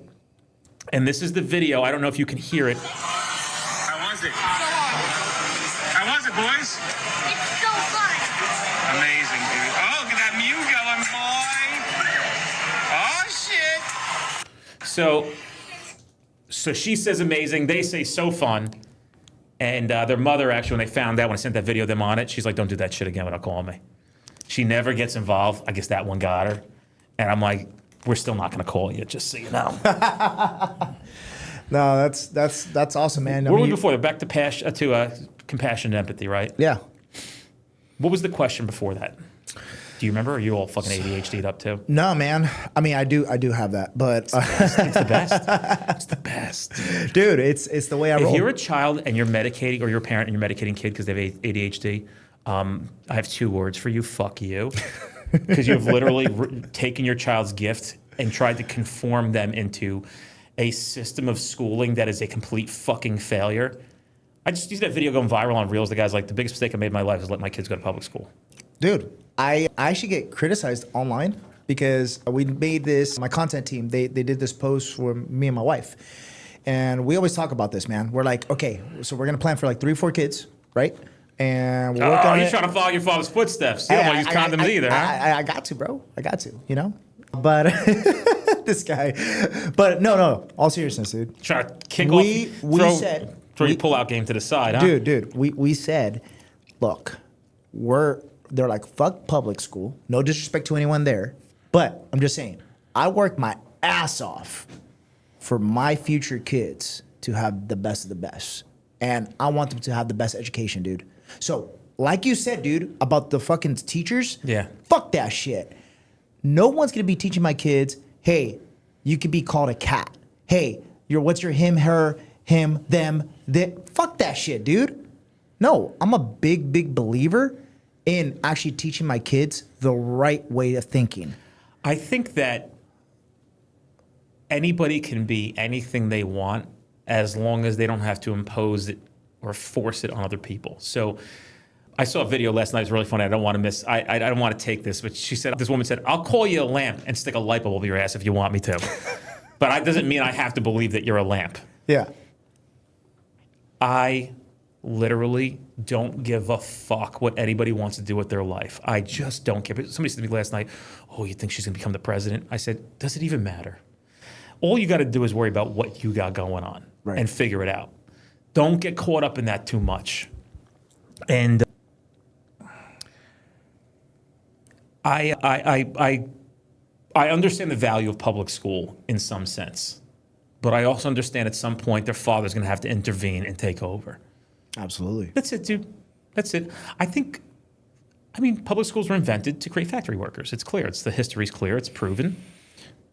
And this is the video. I don't know if you can hear it. How was it? How was it, boys? It's so fun. Amazing, dude. Oh, look at that Mew going, boy. Oh, shit. So she says amazing. They say so fun. And their mother, actually, when they found out, when I sent that video of them on it, she's like, don't do that shit again without calling me. She never gets involved. I guess that one got her. And I'm like, we're still not going to call you, just so you know. No, that's awesome, man. Where were we before? Back to compassion and empathy, right? Yeah. What was the question before that? Do you remember? Or are you all fucking ADHD'd up too? No, man. I mean, I do have that, but It's the best. It's the best. dude, it's the way I roll. If you're a child and you're medicating, or you're a parent and you're medicating kid because they have ADHD, I have 2 words for you. Fuck you. Because you have literally taken your child's gift and tried to conform them into a system of schooling that is a complete fucking failure. I just used that video going viral on Reels. The guy's like, the biggest mistake I made in my life is let my kids go to public school. Dude, I actually get criticized online because we made this, my content team, they did this post for me and my wife. And we always talk about this, man. We're like, okay, so we're going to plan for like 3 or 4 kids, right? And we'll work on you're it. trying to follow your father's footsteps. You don't want to use condoms either, huh? I got to, bro. I got to, you know? But this guy. But no, all seriousness, dude. Trying to kick off, throw your pull-out game to the side, huh? Dude, we said, look, they're like, fuck public school. No disrespect to anyone there. But I'm just saying, I worked my ass off for my future kids to have the best of the best. And I want them to have the best education, dude. So, like you said, dude, about the fucking teachers, Yeah. fuck that shit. No one's gonna be teaching my kids, hey, you could be called a cat. Hey, what's your him, her, him, them, fuck that shit, dude. No, I'm a big believer in actually teaching my kids the right way of thinking. I think that anybody can be anything they want as long as they don't have to impose it or force it on other people. So I saw a video last night. It's really funny. I don't want to I don't want to take this, but this woman said, I'll call you a lamp and stick a light bulb up your ass if you want me to. But that doesn't mean I have to believe that you're a lamp. Yeah. I literally don't give a fuck what anybody wants to do with their life. I just don't care. Somebody said to me last night, oh, you think she's going to become the president? I said, does it even matter? All you got to do is worry about what you got going on and figure it out. Don't get caught up in that too much. And I understand the value of public school in some sense, but I also understand at some point their father's going to have to intervene and take over. Absolutely. That's it, dude. That's it. Public schools were invented to create factory workers. It's clear. The history's clear. It's proven.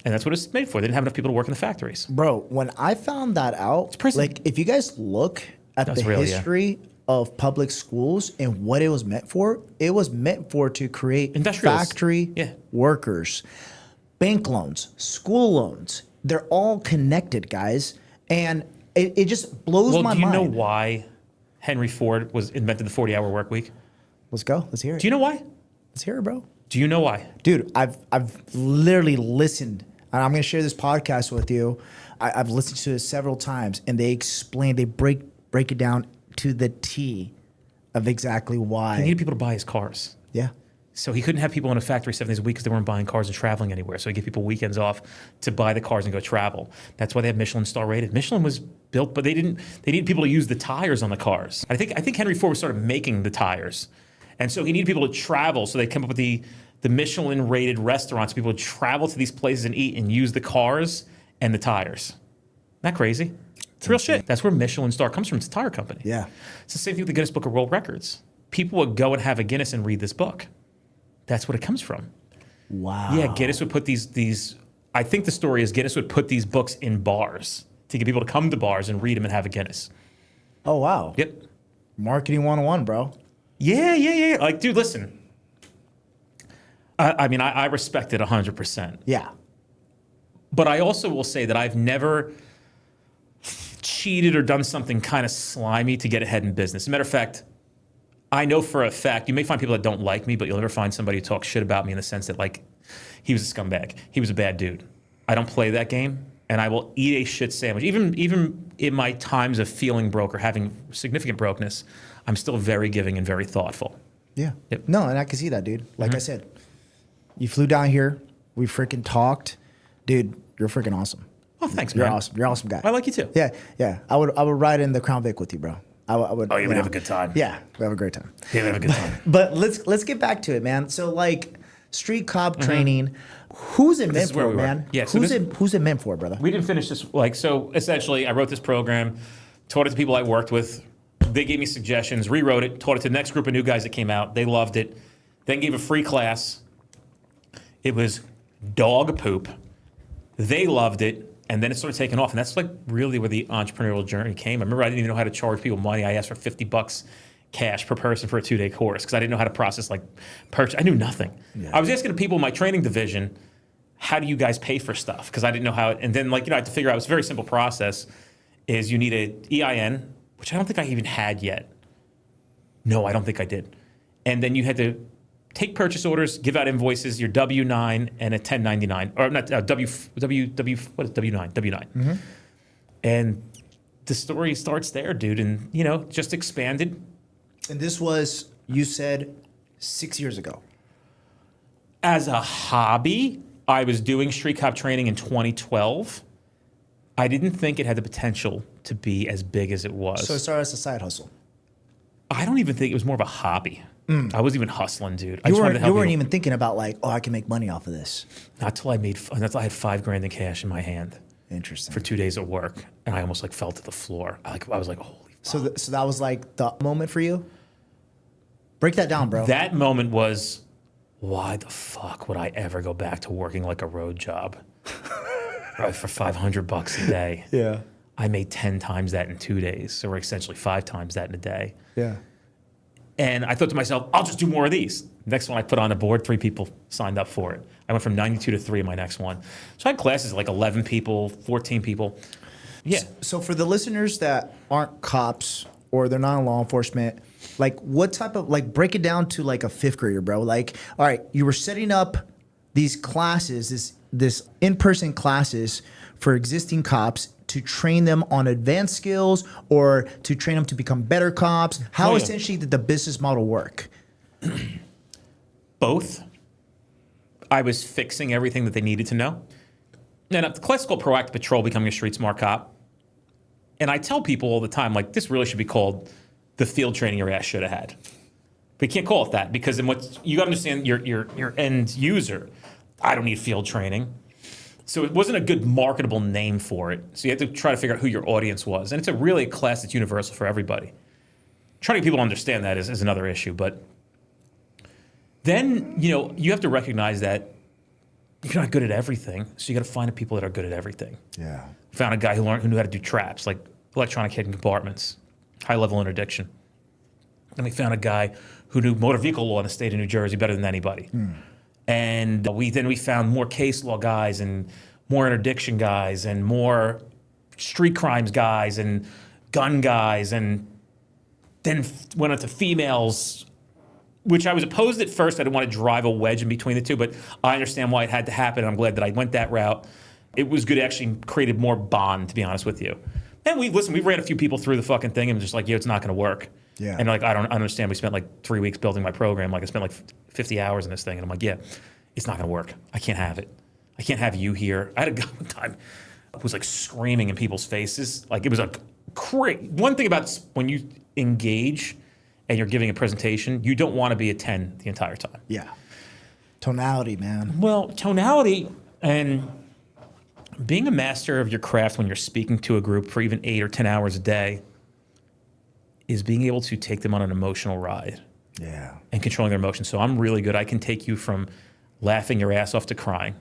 And that's what it's made for. They didn't have enough people to work in the factories. Bro, when I found that out, like if you guys look at the history of public schools and what it was meant for to create factory workers, bank loans, school loans. They're all connected, guys. And it just blows my mind. Do you know why Henry Ford invented the 40-hour work week? Let's go. Let's hear it. Do you know why? Let's hear it, bro. Do you know why? Dude, I've literally listened, and I'm going to share this podcast with you. I've listened to it several times, and they break it down to the T of exactly why. He needed people to buy his cars. Yeah. So he couldn't have people in a factory 7 days a week because they weren't buying cars and traveling anywhere. So he gave people weekends off to buy the cars and go travel. That's why they have Michelin star rated. Michelin was built, but they needed people to use the tires on the cars. I think Henry Ford started making the tires. And so he needed people to travel, so they came up with the Michelin-rated restaurants. People would travel to these places and eat and use the cars and the tires. Isn't that crazy? It's real shit. That's where Michelin star comes from. It's a tire company. Yeah. It's the same thing with the Guinness Book of World Records. People would go and have a Guinness and read this book. That's what it comes from. Wow. Yeah, Guinness would put these. I think the story is Guinness would put these books in bars to get people to come to bars and read them and have a Guinness. Oh, wow. Yep. Marketing 101, bro. Yeah. Like, dude, listen. I respect it 100%. Yeah. But I also will say that I've never cheated or done something kind of slimy to get ahead in business. As a matter of fact, I know for a fact, you may find people that don't like me, but you'll never find somebody who talks shit about me in the sense that, like, he was a scumbag. He was a bad dude. I don't play that game, and I will eat a shit sandwich. Even in my times of feeling broke or having significant brokenness, I'm still very giving and very thoughtful. Yeah. Yep. No, and I can see that, dude. Like I said, you flew down here. We freaking talked. Dude, you're freaking awesome. Oh, thanks, You're man. awesome. You're an awesome guy. I like you too. Yeah. I would ride in the Crown Vic with you, bro. I would. Oh, you would have a good time. Yeah, we have a great time. Yeah, we have a good time. But let's get back to it, man. So like street cop training, who's it meant for, man? Yeah, so who's it meant for, brother? We didn't finish this. So essentially, I wrote this program, taught it to people I worked with. They gave me suggestions, rewrote it, taught it to the next group of new guys that came out. They loved it. Then gave a free class. It was dog poop. They loved it, and then it started taking off. And that's like really where the entrepreneurial journey came. I remember I didn't even know how to charge people money. I asked for $50 cash per person for a 2-day course because I didn't know how to process like purchase. I knew nothing. Yeah. I was asking people in my training division, how do you guys pay for stuff? Because I didn't know how it, and then like, I had to figure out, it's a very simple process, is you need an EIN, which I don't think I even had yet. No, I don't think I did. And then you had to take purchase orders, give out invoices, your W-9 and a 1099, or not, what is W-9? W-9. Mm-hmm. And the story starts there, dude, and just expanded. And this was, you said, 6 years ago. As a hobby, I was doing street cop training in 2012. I didn't think it had the potential to be as big as it was. So it started as a side hustle. I don't even think it was more of a hobby. I wasn't even hustling, dude. You weren't even thinking about like, I can make money off of this. Not till I had $5,000 in cash in my hand. Interesting. For 2 days of work, and I almost like fell to the floor. I was like, holy fuck. So that was like the moment for you? Break that down, bro. That moment was, why the fuck would I ever go back to working like a road job? Right, for $500 a day. Yeah. I made 10 times that in 2 days, or essentially 5 times that in a day. Yeah. And I thought to myself, I'll just do more of these. Next one I put on the board, 3 people signed up for it. I went from 92 to 3 in my next one. So I had classes like 11 people, 14 people. Yeah. So for the listeners that aren't cops or they're not in law enforcement, like what type of, like break it down to like a 5th grader, bro. Like, all right, you were setting up these classes, this in-person classes for existing cops to train them on advanced skills or to train them to become better cops. How essentially did the business model work? Both. I was fixing everything that they needed to know. And the class is called Proactive Patrol, Becoming a Street Smart Cop. And I tell people all the time, like, this really should be called the field training your ass should have had. But you can't call it that because you got to understand your end user. I don't need field training. So it wasn't a good marketable name for it. So you had to try to figure out who your audience was. And it's really a class that's universal for everybody. Trying to get people to understand that is another issue. But then, you have to recognize that you're not good at everything. So you got to find the people that are good at everything. Yeah. Found a guy who knew how to do traps, like electronic hidden compartments, high-level interdiction. And we found a guy who knew motor vehicle law in the state of New Jersey better than anybody. And we found more case law guys and more interdiction guys and more street crimes guys and gun guys, and then went on to females, which I was opposed at first. I didn't want to drive a wedge in between the two, but I understand why it had to happen. I'm glad that I went that route. It was good. It actually created more bond, to be honest with you. And we ran a few people through the fucking thing and just like, it's not going to work. Yeah. And like, I don't understand. We spent like 3 weeks building my program. Like I spent like 50 hours in this thing. And I'm like, it's not going to work. I can't have it. I can't have you here. I had a guy one time who was like screaming in people's faces. Like it was a one thing about when you engage and you're giving a presentation, you don't want to be a 10 the entire time. Yeah. Tonality, man. Well, tonality and being a master of your craft when you're speaking to a group for even 8 or 10 hours a day is being able to take them on an emotional ride. Yeah. And controlling their emotions. So I'm really good. I can take you from laughing your ass off to crying.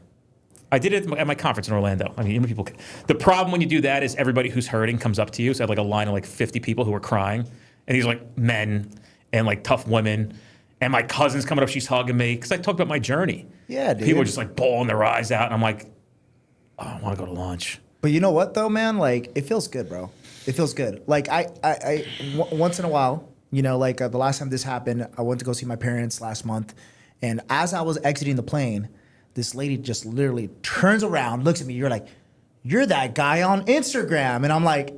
I did it at my conference in Orlando. I mean, people. The problem when you do that is everybody who's hurting comes up to you. So I had like a line of like 50 people who were crying. And these are like men and like tough women. And my cousin's coming up, she's hugging me. Because I talked about my journey. Yeah, dude. People are just like bawling their eyes out. And I'm like, I want to go to lunch. But you know what though, man? Like, it feels good, bro. It feels good. Like once in a while, like the last time this happened, I went to go see my parents last month. And as I was exiting the plane, this lady just literally turns around, looks at me. You're that guy on Instagram. And I'm like,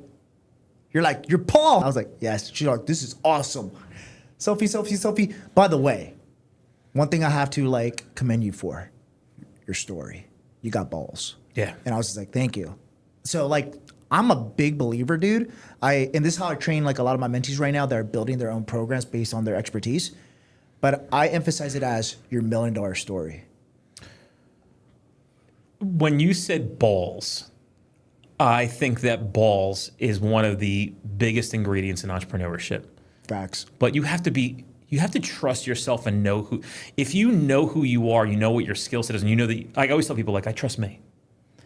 you're Paul. I was like, yes. She's like, this is awesome. Sophie. By the way, one thing I have to like commend you for, your story. You got balls. Yeah. And I was just like, thank you. So like, I'm a big believer, dude. And this is how I train like a lot of my mentees right now that are building their own programs based on their expertise. But I emphasize it as your $1 million story. When you said balls, I think that balls is one of the biggest ingredients in entrepreneurship. Facts. But you have to be you have to trust yourself and know who. If you know who you are, you know what your skill set is, and you know that. I always tell people, like, I trust me.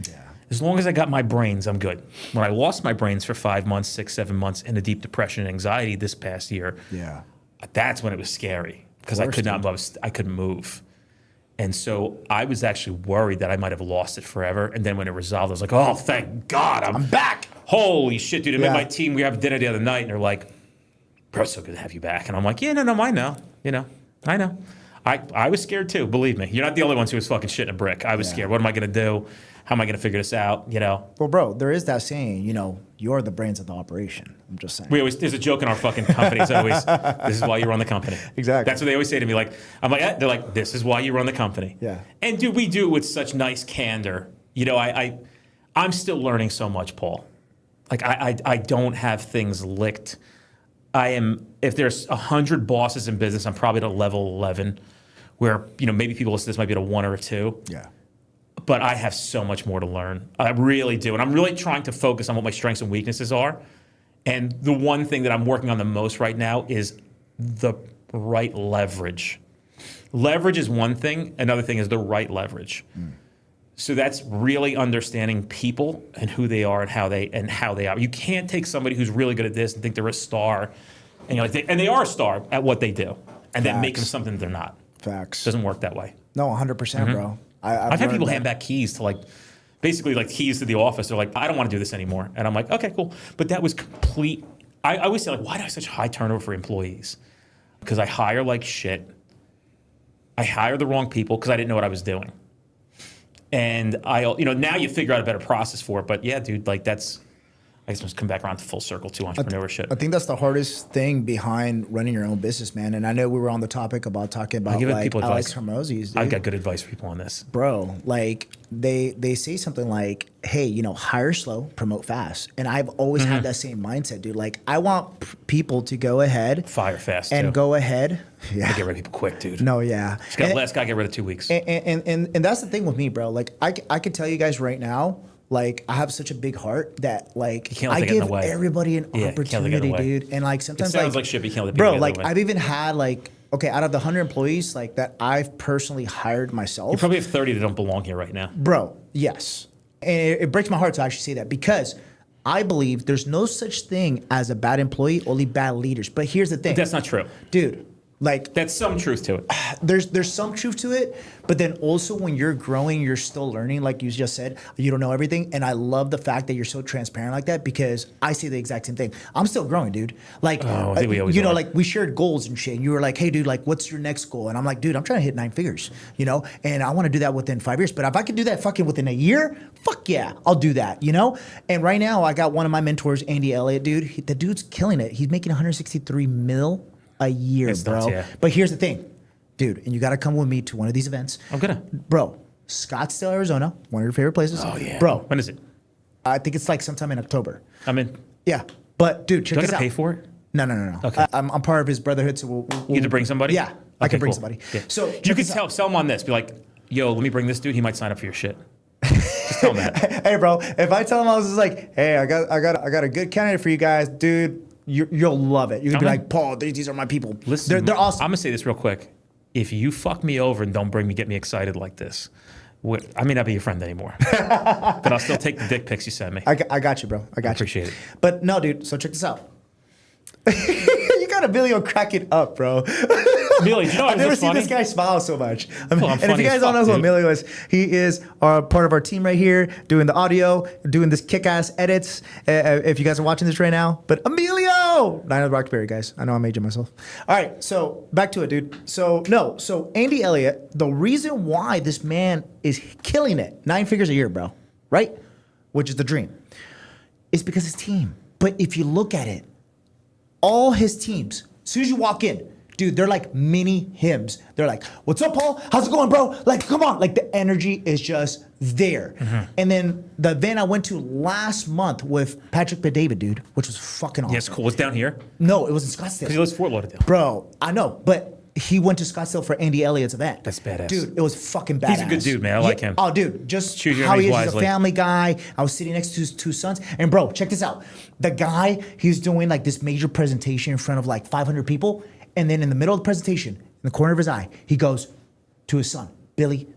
Yeah. As long as I got my brains, I'm good. When I lost my brains for 5 months, 6, 7 months in a deep depression and anxiety this past year, that's when it was scary because I could not move. I couldn't move. And so I was actually worried that I might have lost it forever. And then when it resolved, I was like, oh, thank God, I'm back. Holy shit, dude. I made my team, we have dinner the other night, and they're like, bro, it's so good to have you back. And I'm like, yeah, no, I know. I know. I was scared too, believe me. You're not the only ones who was fucking shitting a brick. I was scared. What am I going to do? How am I going to figure this out? Well, bro, there is that saying, you're the brains of the operation. I'm just saying. There's a joke in our fucking company. It's always, this is why you run the company. Exactly. That's what they always say to me. They're like, this is why you run the company. Yeah. And dude, we do it with such nice candor. I'm still learning so much, Paul. Like I don't have things licked. If there's 100 bosses in business, I'm probably at a level 11 where, maybe people listen to this might be at a 1 or a 2. Yeah. But I have so much more to learn. I really do. And I'm really trying to focus on what my strengths and weaknesses are. And the one thing that I'm working on the most right now is the right leverage. Leverage is one thing. Another thing is the right leverage. So that's really understanding people and who they are and how they are. You can't take somebody who's really good at this and think they're a star, and they are a star at what they do, and then make them something they're not. Facts. It doesn't work that way. No, 100%, bro. I've had people hand back keys to basically keys to the office. They're like, I don't want to do this anymore. And I'm like, okay, cool. But that was complete. I always say, why do I have such high turnover for employees? Because I hire like shit. I hire the wrong people because I didn't know what I was doing. And now you figure out a better process for it. But yeah, dude, I guess let's come back around to full circle to entrepreneurship. I think that's the hardest thing behind running your own business, man. And I know we were on the topic about talking about Alex Hormozzi's, dude. I've got good advice for people on this. Bro, they say something like, hey, hire slow, promote fast. And I've always had that same mindset, dude. I want people to go ahead. Fire fast, and too. Go ahead. Yeah. Get rid of people quick, dude. No, yeah. Last guy get rid of 2 weeks. And that's the thing with me, bro. I can tell you guys right now, I have such a big heart that I give everybody an opportunity, dude. And sometimes it sounds like shit, but you can't let people get in the way. I've even had out of the 100 employees that I've personally hired myself. You probably have 30 that don't belong here right now. Bro, yes. And it breaks my heart to actually say that because I believe there's no such thing as a bad employee, only bad leaders. But here's the thing. But that's not true. Dude. That's some truth to it. There's some truth to it, but then also when you're growing, you're still learning. Like you just said, you don't know everything, and I love the fact that you're so transparent like that because I say the exact same thing. I'm still growing, dude. I think we always are. We shared goals and shit. And you were like, hey, dude, what's your next goal? And I'm like, dude, I'm trying to hit 9 figures, and I want to do that within 5 years. But if I could do that fucking within a year, fuck yeah, I'll do that, And right now, I got one of my mentors, Andy Elliott, dude. The dude's killing it. He's making 163 mil a year, it's bro. Nuts, yeah. But here's the thing, dude, and you got to come with me to one of these events. I'm gonna. Bro, Scottsdale, Arizona, one of your favorite places. Oh, yeah. Bro. When is it? I think it's sometime in October. I'm in. Yeah. But, dude, check this out. Do I pay for it? No. Okay. I'm part of his brotherhood, so we'll you have to bring somebody? Yeah. I can bring somebody. Yeah. So you could sell him on this. Be like, yo, let me bring this dude. He might sign up for your shit. Just tell him that. Hey, bro, if I tell him I was just like, hey, I got a good candidate for you guys, dude. You'll love it. You're gonna be like, Paul, these are my people. Listen, they're awesome. I'm gonna say this real quick. If you fuck me over and don't get me excited like this, I may not be your friend anymore. But I'll still take the dick pics you send me. I got you, bro. I appreciate it. But no, dude. So check this out. You got Emilio cracking up, bro. Emilio, you know I've never seen this guy smile so much. And if you guys don't know who Emilio is, he is part of our team right here, doing the audio, doing this kick-ass edits. If you guys are watching this right now, but Emilio, Nine of the Roxbury, guys. I know I'm aging myself. All right, so back to it, dude. So Andy Elliott, the reason why this man is killing it, 9 figures a year, bro, right? Which is the dream, is because his team. But if you look at it, all his teams, as soon as you walk in, dude, they're like mini hymns. They're like, what's up, Paul? How's it going, bro? Come on. The energy is just there. Mm-hmm. And then the event I went to last month with Patrick Bet-David, dude, which was fucking awesome. Yeah, it's cool. It's down here? No, it was in Scottsdale. Because he lives in Fort Lauderdale. Bro, I know, but he went to Scottsdale for Andy Elliott's event. That's badass. Dude, it was fucking badass. He's a good dude, man. I like him. Oh, dude, just choose your how he is. wisely. He's a family guy. I was sitting next to his 2 sons. And bro, check this out. The guy, he's doing this major presentation in front of 500 people. And then in the middle of the presentation, in the corner of his eye, he goes to his son, Billy,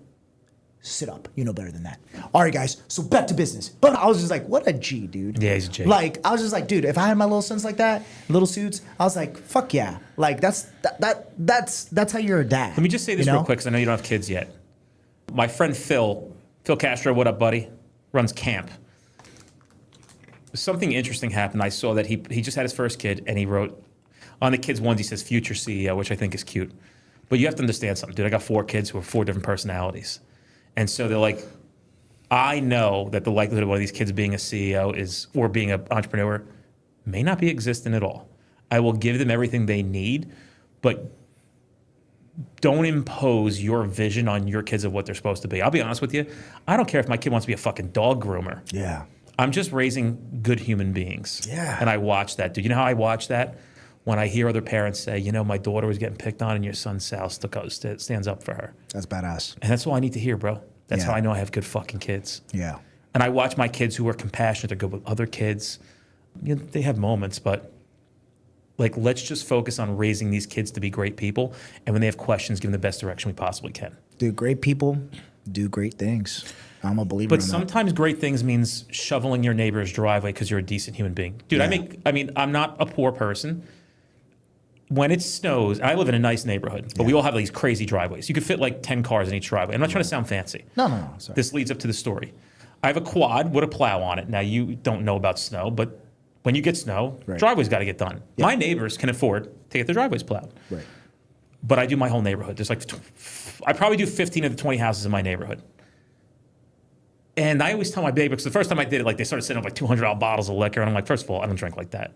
sit up. You know better than that. All right, guys. So back to business. But I was just like, what a G, dude. Yeah, he's a G. Like, I was just like, dude, if I had my little sons like that, little suits, I was like, fuck yeah. Like, that's how you're a dad. Let me just say this real quick, because I know you don't have kids yet. My friend Phil Castro, what up, buddy? Runs camp. Something interesting happened. I saw that he just had his first kid, and he wrote on the kid's ones, he says future CEO, which I think is cute. But you have to understand something, dude. I got 4 kids who have 4 different personalities. And so they're like, I know that the likelihood of one of these kids being a CEO or being an entrepreneur may not be existent at all. I will give them everything they need, but don't impose your vision on your kids of what they're supposed to be. I'll be honest with you. I don't care if my kid wants to be a fucking dog groomer. Yeah. I'm just raising good human beings. Yeah. And I watch that, dude. You know how I watch that? When I hear other parents say, you know, my daughter was getting picked on and your son Sal stands up for her. That's badass. And that's all I need to hear, bro. That's Yeah. how I know I have good fucking kids. Yeah. And I watch my kids who are compassionate, they're good with other kids. You know, they have moments, but like, let's just focus on raising these kids to be great people. And when they have questions, give them the best direction we possibly can. Dude, great people do great things. I'm a believer in But that. sometimes great things means shoveling your neighbor's driveway because you're a decent human being. Dude, Yeah. I'm not a poor person. When it snows, I live in a nice neighborhood, but we all have these crazy driveways. You could fit like 10 cars in each driveway. I'm not trying to sound fancy. No. Sorry. This leads up to the story. I have a quad with a plow on it. Now, you don't know about snow, but when you get snow, Right. driveways got to get done. Yeah. My neighbors can afford to get their driveways plowed. Right. But I do my whole neighborhood. There's like, I probably do 15 of the 20 houses in my neighborhood. And I always tell my neighbors, because the first time I did it, like they started setting up like $200 bottles of liquor. And I'm like, first of all, I don't drink like that.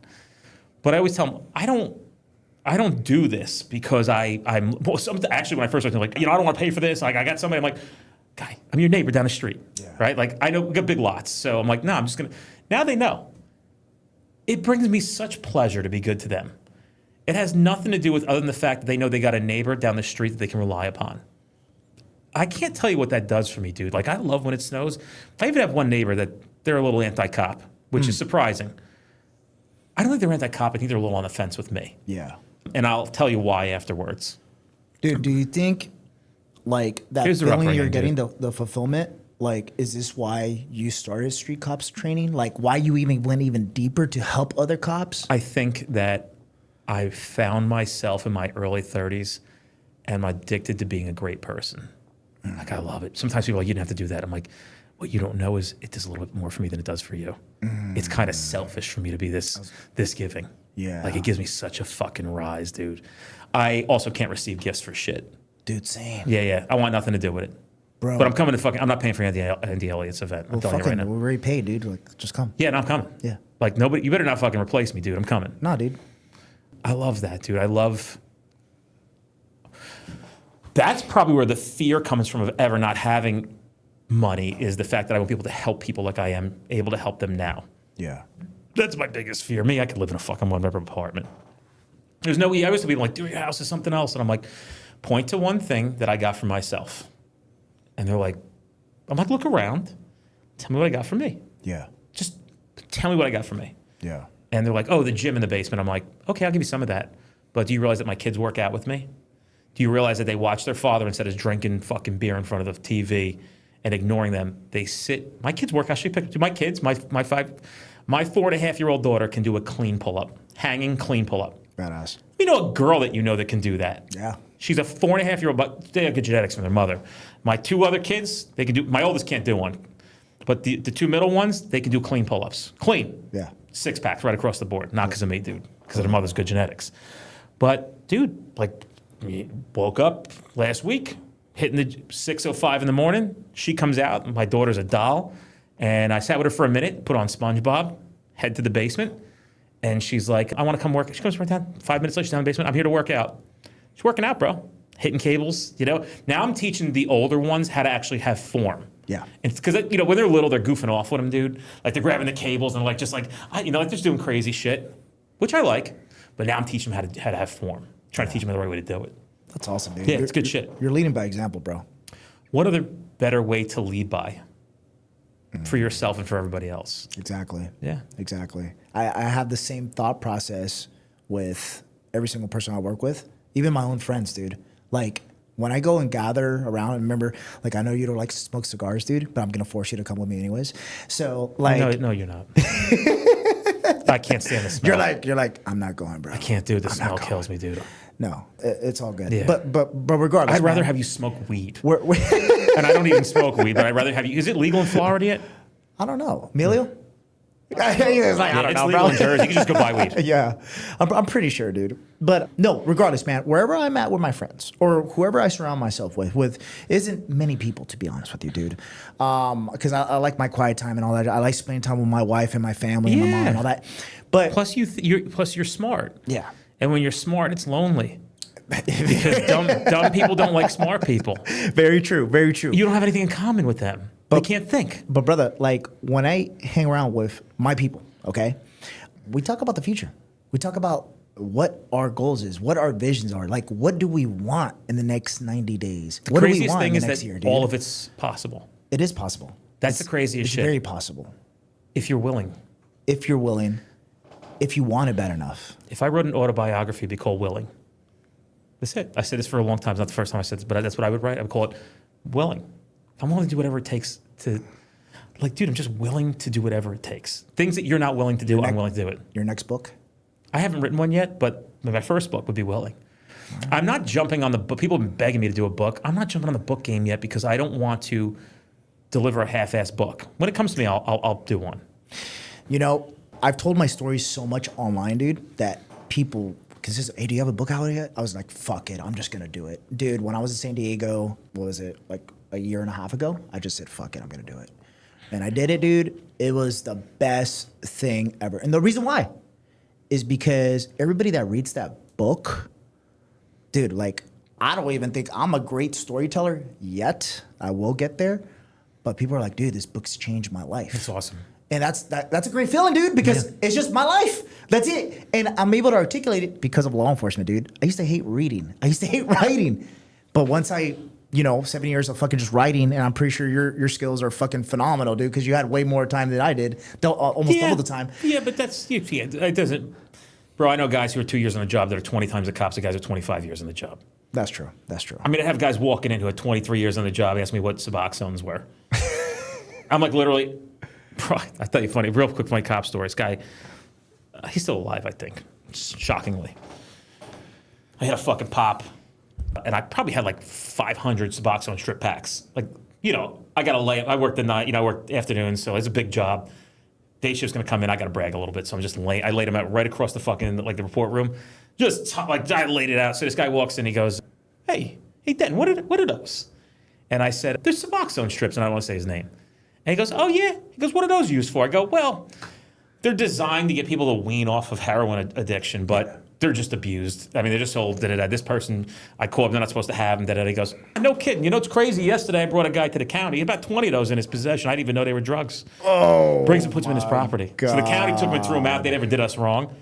But I always tell them, I don't do this because actually when I first started, like, you know, I don't want to pay for this. Like I got somebody, I'm like, guy, I'm your neighbor down the street, right? Like I know we got big lots. So I'm like, no, I'm just going to, now they know. It brings me such pleasure to be good to them. It has nothing to do with other than the fact that they know they got a neighbor down the street that they can rely upon. I can't tell you what that does for me, dude. Like I love when it snows. I even have one neighbor that they're a little anti-cop, which is surprising. I don't think they're anti-cop. I think they're a little on the fence with me. Yeah. And I'll tell you why afterwards. Dude, do you think like that Here's the feeling rough you're ringing, getting, the fulfillment, like, is this why you started street cops training? Like why you even went even deeper to help other cops? I think that I found myself in my early 30s and I'm addicted to being a great person. Like I love it. Sometimes people are like, you didn't have to do that. I'm like, what you don't know is it does a little bit more for me than it does for you. It's kind of selfish for me to be this giving. Yeah. Like it gives me such a fucking rise, dude. I also can't receive gifts for shit. Dude, same. Yeah. I want nothing to do with it. Bro. But I'm coming to I'm not paying for Andy Elliott's event. I'm Well, telling you right now. we're already paid, dude. Like, just come. Yeah, no, I'm coming. Yeah. Like nobody, you better not fucking replace me, dude. I'm coming. Nah, dude. I love that, dude. That's probably where the fear comes from of ever not having money is the fact that I want people to help people like I am able to help them now. Yeah. That's my biggest fear. Me, I could live in a fucking one-bedroom apartment. There's no way. I always tell people like, do your house is something else. And I'm like, point to one thing that I got for myself. And they're like, I'm like, look around. Tell me what I got for me. Yeah. Just tell me what I got for me. Yeah. And they're like, oh, the gym in the basement. I'm like, okay, I'll give you some of that. But do you realize that my kids work out with me? Do you realize that they watch their father instead of drinking fucking beer in front of the TV and ignoring them? They sit. My kids work out. My kids, my 4.5-year-old daughter can do a clean pull-up, hanging clean pull-up. Badass. You know a girl that you know that can do that. Yeah. She's a 4.5-year-old, but they have good genetics from their mother. My 2 other kids, they can do. My oldest can't do one, but the 2 middle ones, they can do clean pull-ups. Clean. Yeah. 6-packs right across the board. Not because of me, dude. Because of their mother's good genetics. But dude, like, woke up last week, hitting the 6:05 in the morning. She comes out. My daughter's a doll, and I sat with her for a minute, put on SpongeBob, head to the basement, and she's like, "I want to come work." She comes right down. 5 minutes later, she's down in the basement. I'm here to work out. She's working out, bro. Hitting cables. You know. Now I'm teaching the older ones how to actually have form. Yeah. And because when they're little, they're goofing off with them, dude. Like they're grabbing the cables and like like they're just doing crazy shit, which I like. But now I'm teaching them how to have form. Trying to teach them the right way to do it. That's awesome, dude. Yeah, it's good shit. You're leading by example, bro. What other better way to lead by for yourself and for everybody else? Exactly. Yeah. Exactly. I have the same thought process with every single person I work with, even my own friends, dude. Like when I go and gather around, and remember, like I know you don't like to smoke cigars, dude, but I'm gonna force you to come with me anyways. So like, No, you're not. I can't stand the smell. you're like, I'm not going, bro. I can't do it. The smell kills me, dude. No, it's all good. Yeah. But regardless, I'd rather man, have you smoke weed. we're And I don't even smoke weed, but I'd rather have you. Is it legal in Florida yet? I don't know, Emilio. He's like, I don't It's know, legal bro. in Jersey. You can just go buy weed. Yeah, I'm pretty sure, dude. But no, regardless, man, wherever I'm at with my friends or whoever I surround myself with isn't many people, to be honest with you, dude. Because I like my quiet time and all that. I like spending time with my wife and my family and my mom and all that. But Plus, you're smart. yeah, And when you're smart, it's lonely. Because dumb people don't like smart people. very true, very true. You don't have anything in common with them. They can't think. But brother, like when I hang around with my people, okay, we talk about the future. We talk about what our goals is, what our visions are. Like, what do we want in the next 90 days? What do we Craziest want thing in is the next that year, dude? all of it's possible. It is possible. That's the craziest It's shit. very possible. If you're willing. If you're willing, if you want it bad enough. If I wrote an autobiography, it'd be called Willing. That's it. I said this for a long time. It's not the first time I said this, but that's what I would write. I would call it Willing. I'm willing to do whatever it takes to, like, dude, I'm just willing to do whatever it takes. Things that you're not willing to do, I'm willing to do it. Your next book? I haven't written one yet, but my first book would be Willing. I'm not jumping on the book. People have been begging me to do a book. I'm not jumping on the book game yet because I don't want to deliver a half-assed book. When it comes to me, I'll do one. You know, I've told my stories so much online, dude, that people consist. Hey, do you have a book out yet? I was like, fuck it, I'm just gonna do it, dude. When I was in San Diego, what was it, like a year and a half ago? I just said, fuck it, I'm gonna do it, and I did it, dude. It was the best thing ever, and the reason why is because everybody that reads that book, dude, like I don't even think I'm a great storyteller yet. I will get there, but people are like, dude, this book's changed my life. It's awesome. And that's a great feeling, dude, because it's just my life. That's it. And I'm able to articulate it because of law enforcement, dude. I used to hate reading. I used to hate writing. But once I, 7 years of fucking just writing, and I'm pretty sure your skills are fucking phenomenal, dude, because you had way more time than I did, almost double the time. Yeah, but it doesn't. Bro, I know guys who are 2 years on the job that are 20 times the cops of guys who are 25 years on the job. That's true. That's true. I mean, I have guys walking in who had 23 years on the job ask me what Suboxones were. I'm like, literally, bro, I'll tell you real quick funny cop story. This guy, he's still alive, I think, shockingly. I had a fucking pop, and I probably had like 500 Suboxone strip packs. Like, I got to lay, I worked the night, I worked afternoons, so it's a big job. Day shift's gonna come in, I gotta brag a little bit, so I'm just I laid him out right across the fucking, like the report room. I laid it out. So this guy walks in, he goes, hey Den, what are those? And I said, there's Suboxone strips, and I don't want to say his name. And he goes, oh yeah? He goes, what are those used for? I go, well, they're designed to get people to wean off of heroin addiction, but they're just abused. I mean, they're just sold, da-da-da. This person, I call him, they're not supposed to have them, da-da-da. He goes, no kidding. You know what's crazy? Yesterday, I brought a guy to the county. He had about 20 of those in his possession. I didn't even know they were drugs. Oh, brings and puts them in his property. God. So the county took them and threw them out. They never did us wrong.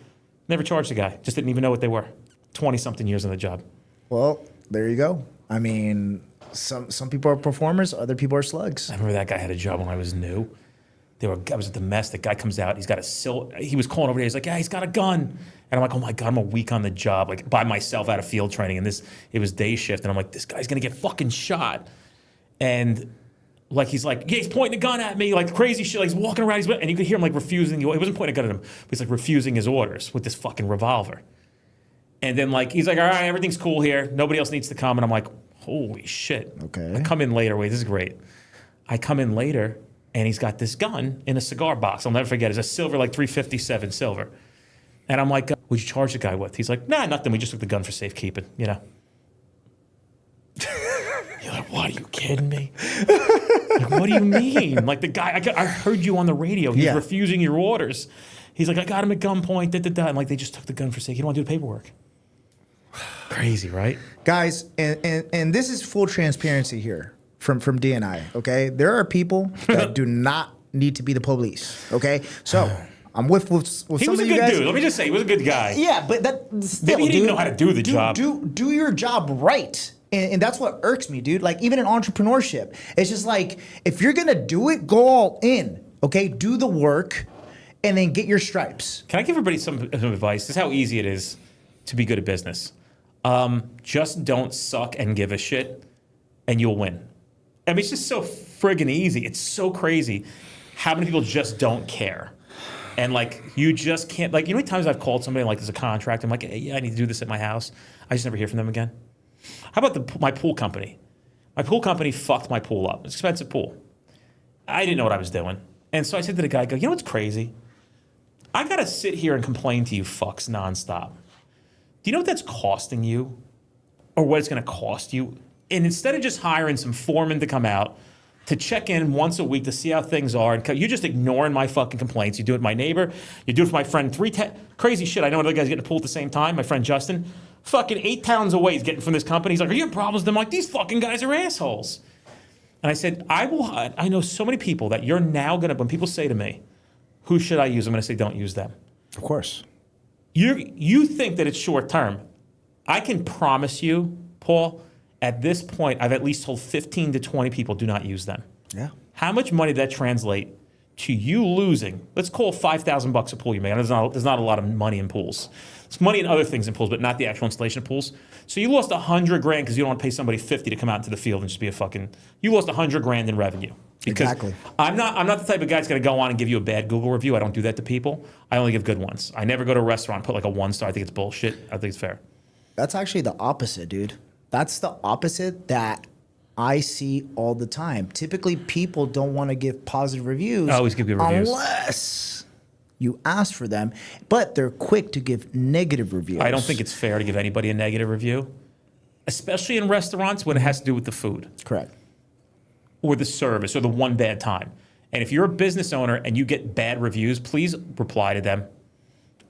Never charged the guy. Just didn't even know what they were. 20-something years on the job. Well, there you go. I mean, some people are performers, other people are slugs. I remember that guy had a job when I was new. I was a domestic. Guy comes out. He's got he was calling over there. He's like, yeah, he's got a gun. And I'm like, oh my God, I'm a week on the job, like by myself out of field training. And it was day shift. And I'm like, this guy's going to get fucking shot. And like, he's like, yeah, he's pointing a gun at me, like crazy shit. Like he's walking around. And you could hear him like refusing. He wasn't pointing a gun at him, but he's like refusing his orders with this fucking revolver. And then like, he's like, all right, everything's cool here. Nobody else needs to come. And I'm like, holy shit. Okay. I come in later. Wait, this is great. I come in later. And he's got this gun in a cigar box. I'll never forget. It's a silver, like 357 silver. And I'm like, what'd you charge the guy with? He's like, nah, nothing. We just took the gun for safekeeping, You're like, what? Are you kidding me? Like, what do you mean? Like the guy, I heard you on the radio. He's refusing your orders. He's like, I got him at gunpoint, da-da-da. And like, they just took the gun for safekeeping. You don't want to do the paperwork. Crazy, right? Guys, and this is full transparency here. From DNI, okay? There are people that do not need to be the police, okay? So I'm with some of you guys. He was a good dude. Let me just say, he was a good guy. Yeah, but that still, maybe he didn't know how to do the job. Do your job right. And that's what irks me, dude. Like, even in entrepreneurship, it's just like, if you're gonna do it, go all in, okay? Do the work, and then get your stripes. Can I give everybody some advice? This is how easy it is to be good at business. Just don't suck and give a shit, and you'll win. I mean, it's just so friggin' easy. It's so crazy how many people just don't care. And like, you just can't, like, you know how many times I've called somebody like there's a contract, I'm like, hey, yeah, I need to do this at my house. I just never hear from them again. How about my pool company? My pool company fucked my pool up. It's an expensive pool. I didn't know what I was doing. And so I said to the guy, you know what's crazy? I got to sit here and complain to you fucks nonstop. Do you know what that's costing you? Or what it's going to cost you? And instead of just hiring some foreman to come out to check in once a week to see how things are, and you're just ignoring my fucking complaints. You do it with my neighbor. You do it with my friend. Crazy shit. I know another guy's getting a pool at the same time. My friend Justin, fucking 8 towns away, he's getting from this company. He's like, are you having problems? I'm like, these fucking guys are assholes. And I said, I know so many people that you're now going to, when people say to me, who should I use? I'm going to say, don't use them. Of course. You think that it's short term. I can promise you, Paul, at this point, I've at least told 15 to 20 people, do not use them. Yeah. How much money did that translate to you losing? Let's call $5,000 a pool you make. There's not a lot of money in pools. It's money in other things in pools, but not the actual installation of pools. So you lost $100,000 because you don't want to pay somebody $50 to come out into the field and just be a fucking. You lost $100,000 in revenue. Because exactly. I'm not the type of guy that's going to go on and give you a bad Google review. I don't do that to people. I only give good ones. I never go to a restaurant and put like a 1-star. I think it's bullshit. I think it's fair. That's actually the opposite, dude. That's the opposite that I see all the time. Typically, people don't want to give positive reviews. I always give good reviews. Unless you ask for them, but they're quick to give negative reviews. I don't think it's fair to give anybody a negative review, especially in restaurants when it has to do with the food. Correct. Or the service or the one bad time. And if you're a business owner and you get bad reviews, please reply to them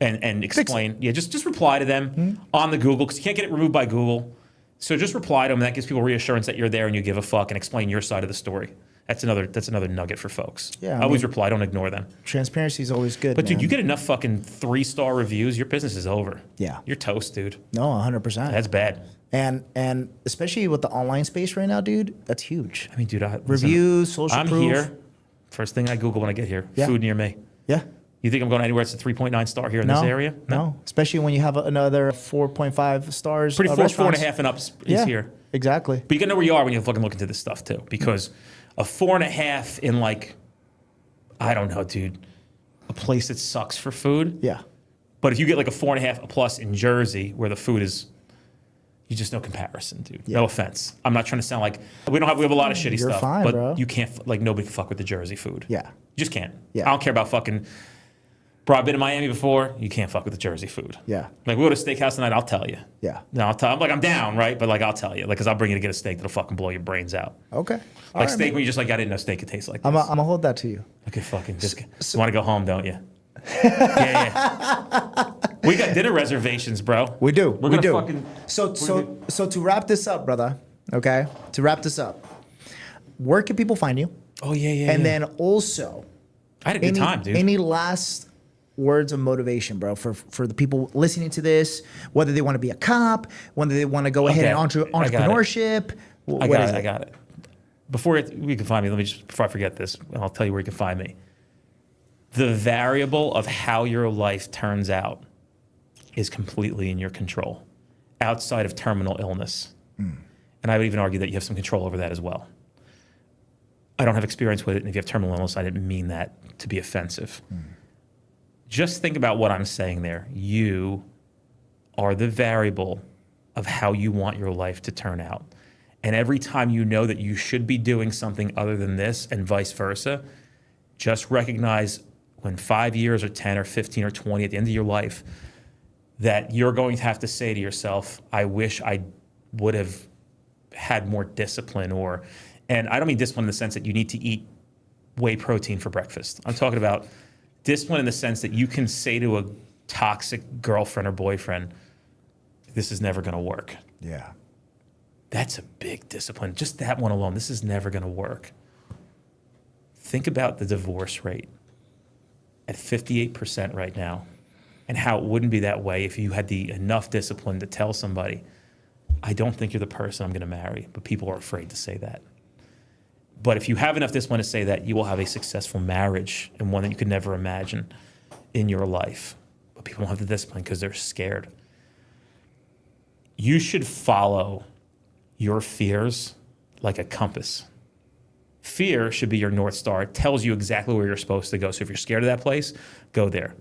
and explain. Yeah, just reply to them on the Google, because you can't get it removed by Google. So just reply to them. That gives people reassurance that you're there and you give a fuck and explain your side of the story. That's another nugget for folks. Yeah, always reply. Don't ignore them. Transparency is always good. But man. dude, you get enough fucking 3-star reviews, your business is over. Yeah. You're toast, dude. No, 100%. That's bad. And especially with the online space right now, dude, that's huge. I mean, dude, Reviews, social I'm proof. here. First thing I Google when I get here, Yeah. food near me. Yeah. You think I'm going anywhere that's a 3.9 star here in this area? No. Especially when you have another 4.5 stars. Pretty 4.5 4.5 and up is yeah, here. Exactly. But you gotta know where you are when you fucking look into this stuff too. Because a 4.5 in like, I don't know, dude, a place that sucks for food. Yeah. But if you get like a 4.5 plus in Jersey where the food is, you just no comparison, dude. Yeah. No offense. I'm not trying to sound like we have a lot of shitty You're stuff, fine, but bro. you can't like nobody can fuck with the Jersey food. Yeah. You just can't. Yeah. I don't care about fucking. Bro, I've been in Miami before. You can't fuck with the Jersey food. Yeah. Like we go to a steakhouse tonight, I'll tell you. Yeah. No, I'm like I'm down, right? But like I'll tell you, like, cause I'll bring you to get a steak that'll fucking blow your brains out. Okay. Like steak, when you just like I didn't know steak could taste like this. I'm gonna hold that to you. Okay, fucking just you want to go home, don't you? yeah. We got dinner reservations, bro. We do. We're we gonna do. fucking. So to wrap this up, brother. Okay. To wrap this up, where can people find you? Oh yeah. And then also, I had a good time, dude. Any last words of motivation, bro, for the people listening to this, whether they want to be a cop, whether they want to go ahead and entrepreneurship. I got it. Before you can find me, before I forget this, I'll tell you where you can find me. The variable of how your life turns out is completely in your control, outside of terminal illness. And I would even argue that you have some control over that as well. I don't have experience with it, and if you have terminal illness, I didn't mean that to be offensive. Just think about what I'm saying there. You are the variable of how you want your life to turn out. And every time you know that you should be doing something other than this and vice versa, just recognize when 5 years or 10 or 15 or 20 at the end of your life that you're going to have to say to yourself, I wish I would have had more discipline and I don't mean discipline in the sense that you need to eat whey protein for breakfast. I'm talking about discipline in the sense that you can say to a toxic girlfriend or boyfriend, this is never going to work. Yeah. That's a big discipline. Just that one alone, this is never going to work. Think about the divorce rate at 58% right now and how it wouldn't be that way if you had enough discipline to tell somebody, I don't think you're the person I'm going to marry, but people are afraid to say that. But if you have enough discipline to say that, you will have a successful marriage and one that you could never imagine in your life. But people don't have the discipline because they're scared. you should follow your fears like a compass. Fear should be your North Star. It tells you exactly where you're supposed to go. So if you're scared of that place, go there.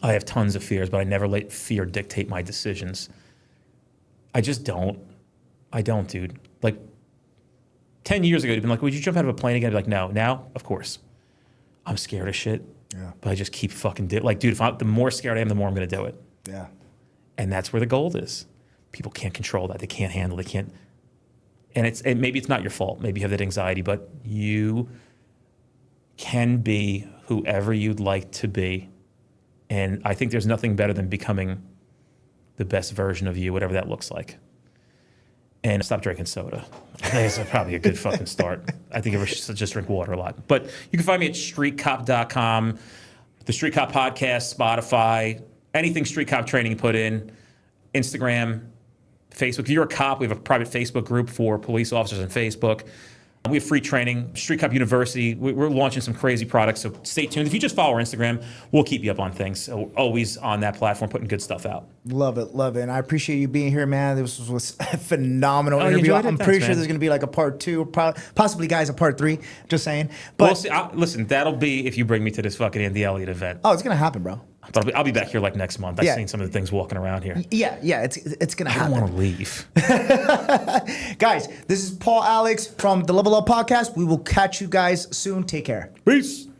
I have tons of fears, but I never let fear dictate my decisions. I just don't. I don't, dude. Like 10 years ago, you'd been like, would you jump out of a plane again? I'd be like, no. Now, of course. I'm scared of shit, but I just keep fucking like, dude, the more scared I am, the more I'm going to do it. Yeah. And that's where the gold is. People can't control that. They can't handle. They can't. And maybe it's not your fault. Maybe you have that anxiety, but you can be whoever you'd like to be. And I think there's nothing better than becoming the best version of you, whatever that looks like. And stop drinking soda. That's probably a good fucking start. I think everyone should just drink water a lot. But you can find me at streetcop.com, the Street Cop Podcast, Spotify, anything Street Cop Training put in, Instagram, Facebook. If you're a cop, we have a private Facebook group for police officers on Facebook. We have free training, Street Cop University. We're launching some crazy products, so stay tuned. If you just follow our Instagram, we'll keep you up on things. So always on that platform, putting good stuff out. Love it, love it. And I appreciate you being here, man. This was a phenomenal you interview. enjoyed it? I'm Thanks, pretty sure man. there's going to be like a part 2, possibly, guys, a part 3. Just saying. But We'll see. Listen, that'll be if you bring me to this fucking Andy Elliott event. oh, it's going to happen, bro. But I'll be back here like next month. I've Yeah. seen some of the things walking around here. Yeah, it's going to I happen. don't want to leave. Guys, this is Paul Alex from the Level Up Podcast. We will catch you guys soon. Take care. Peace.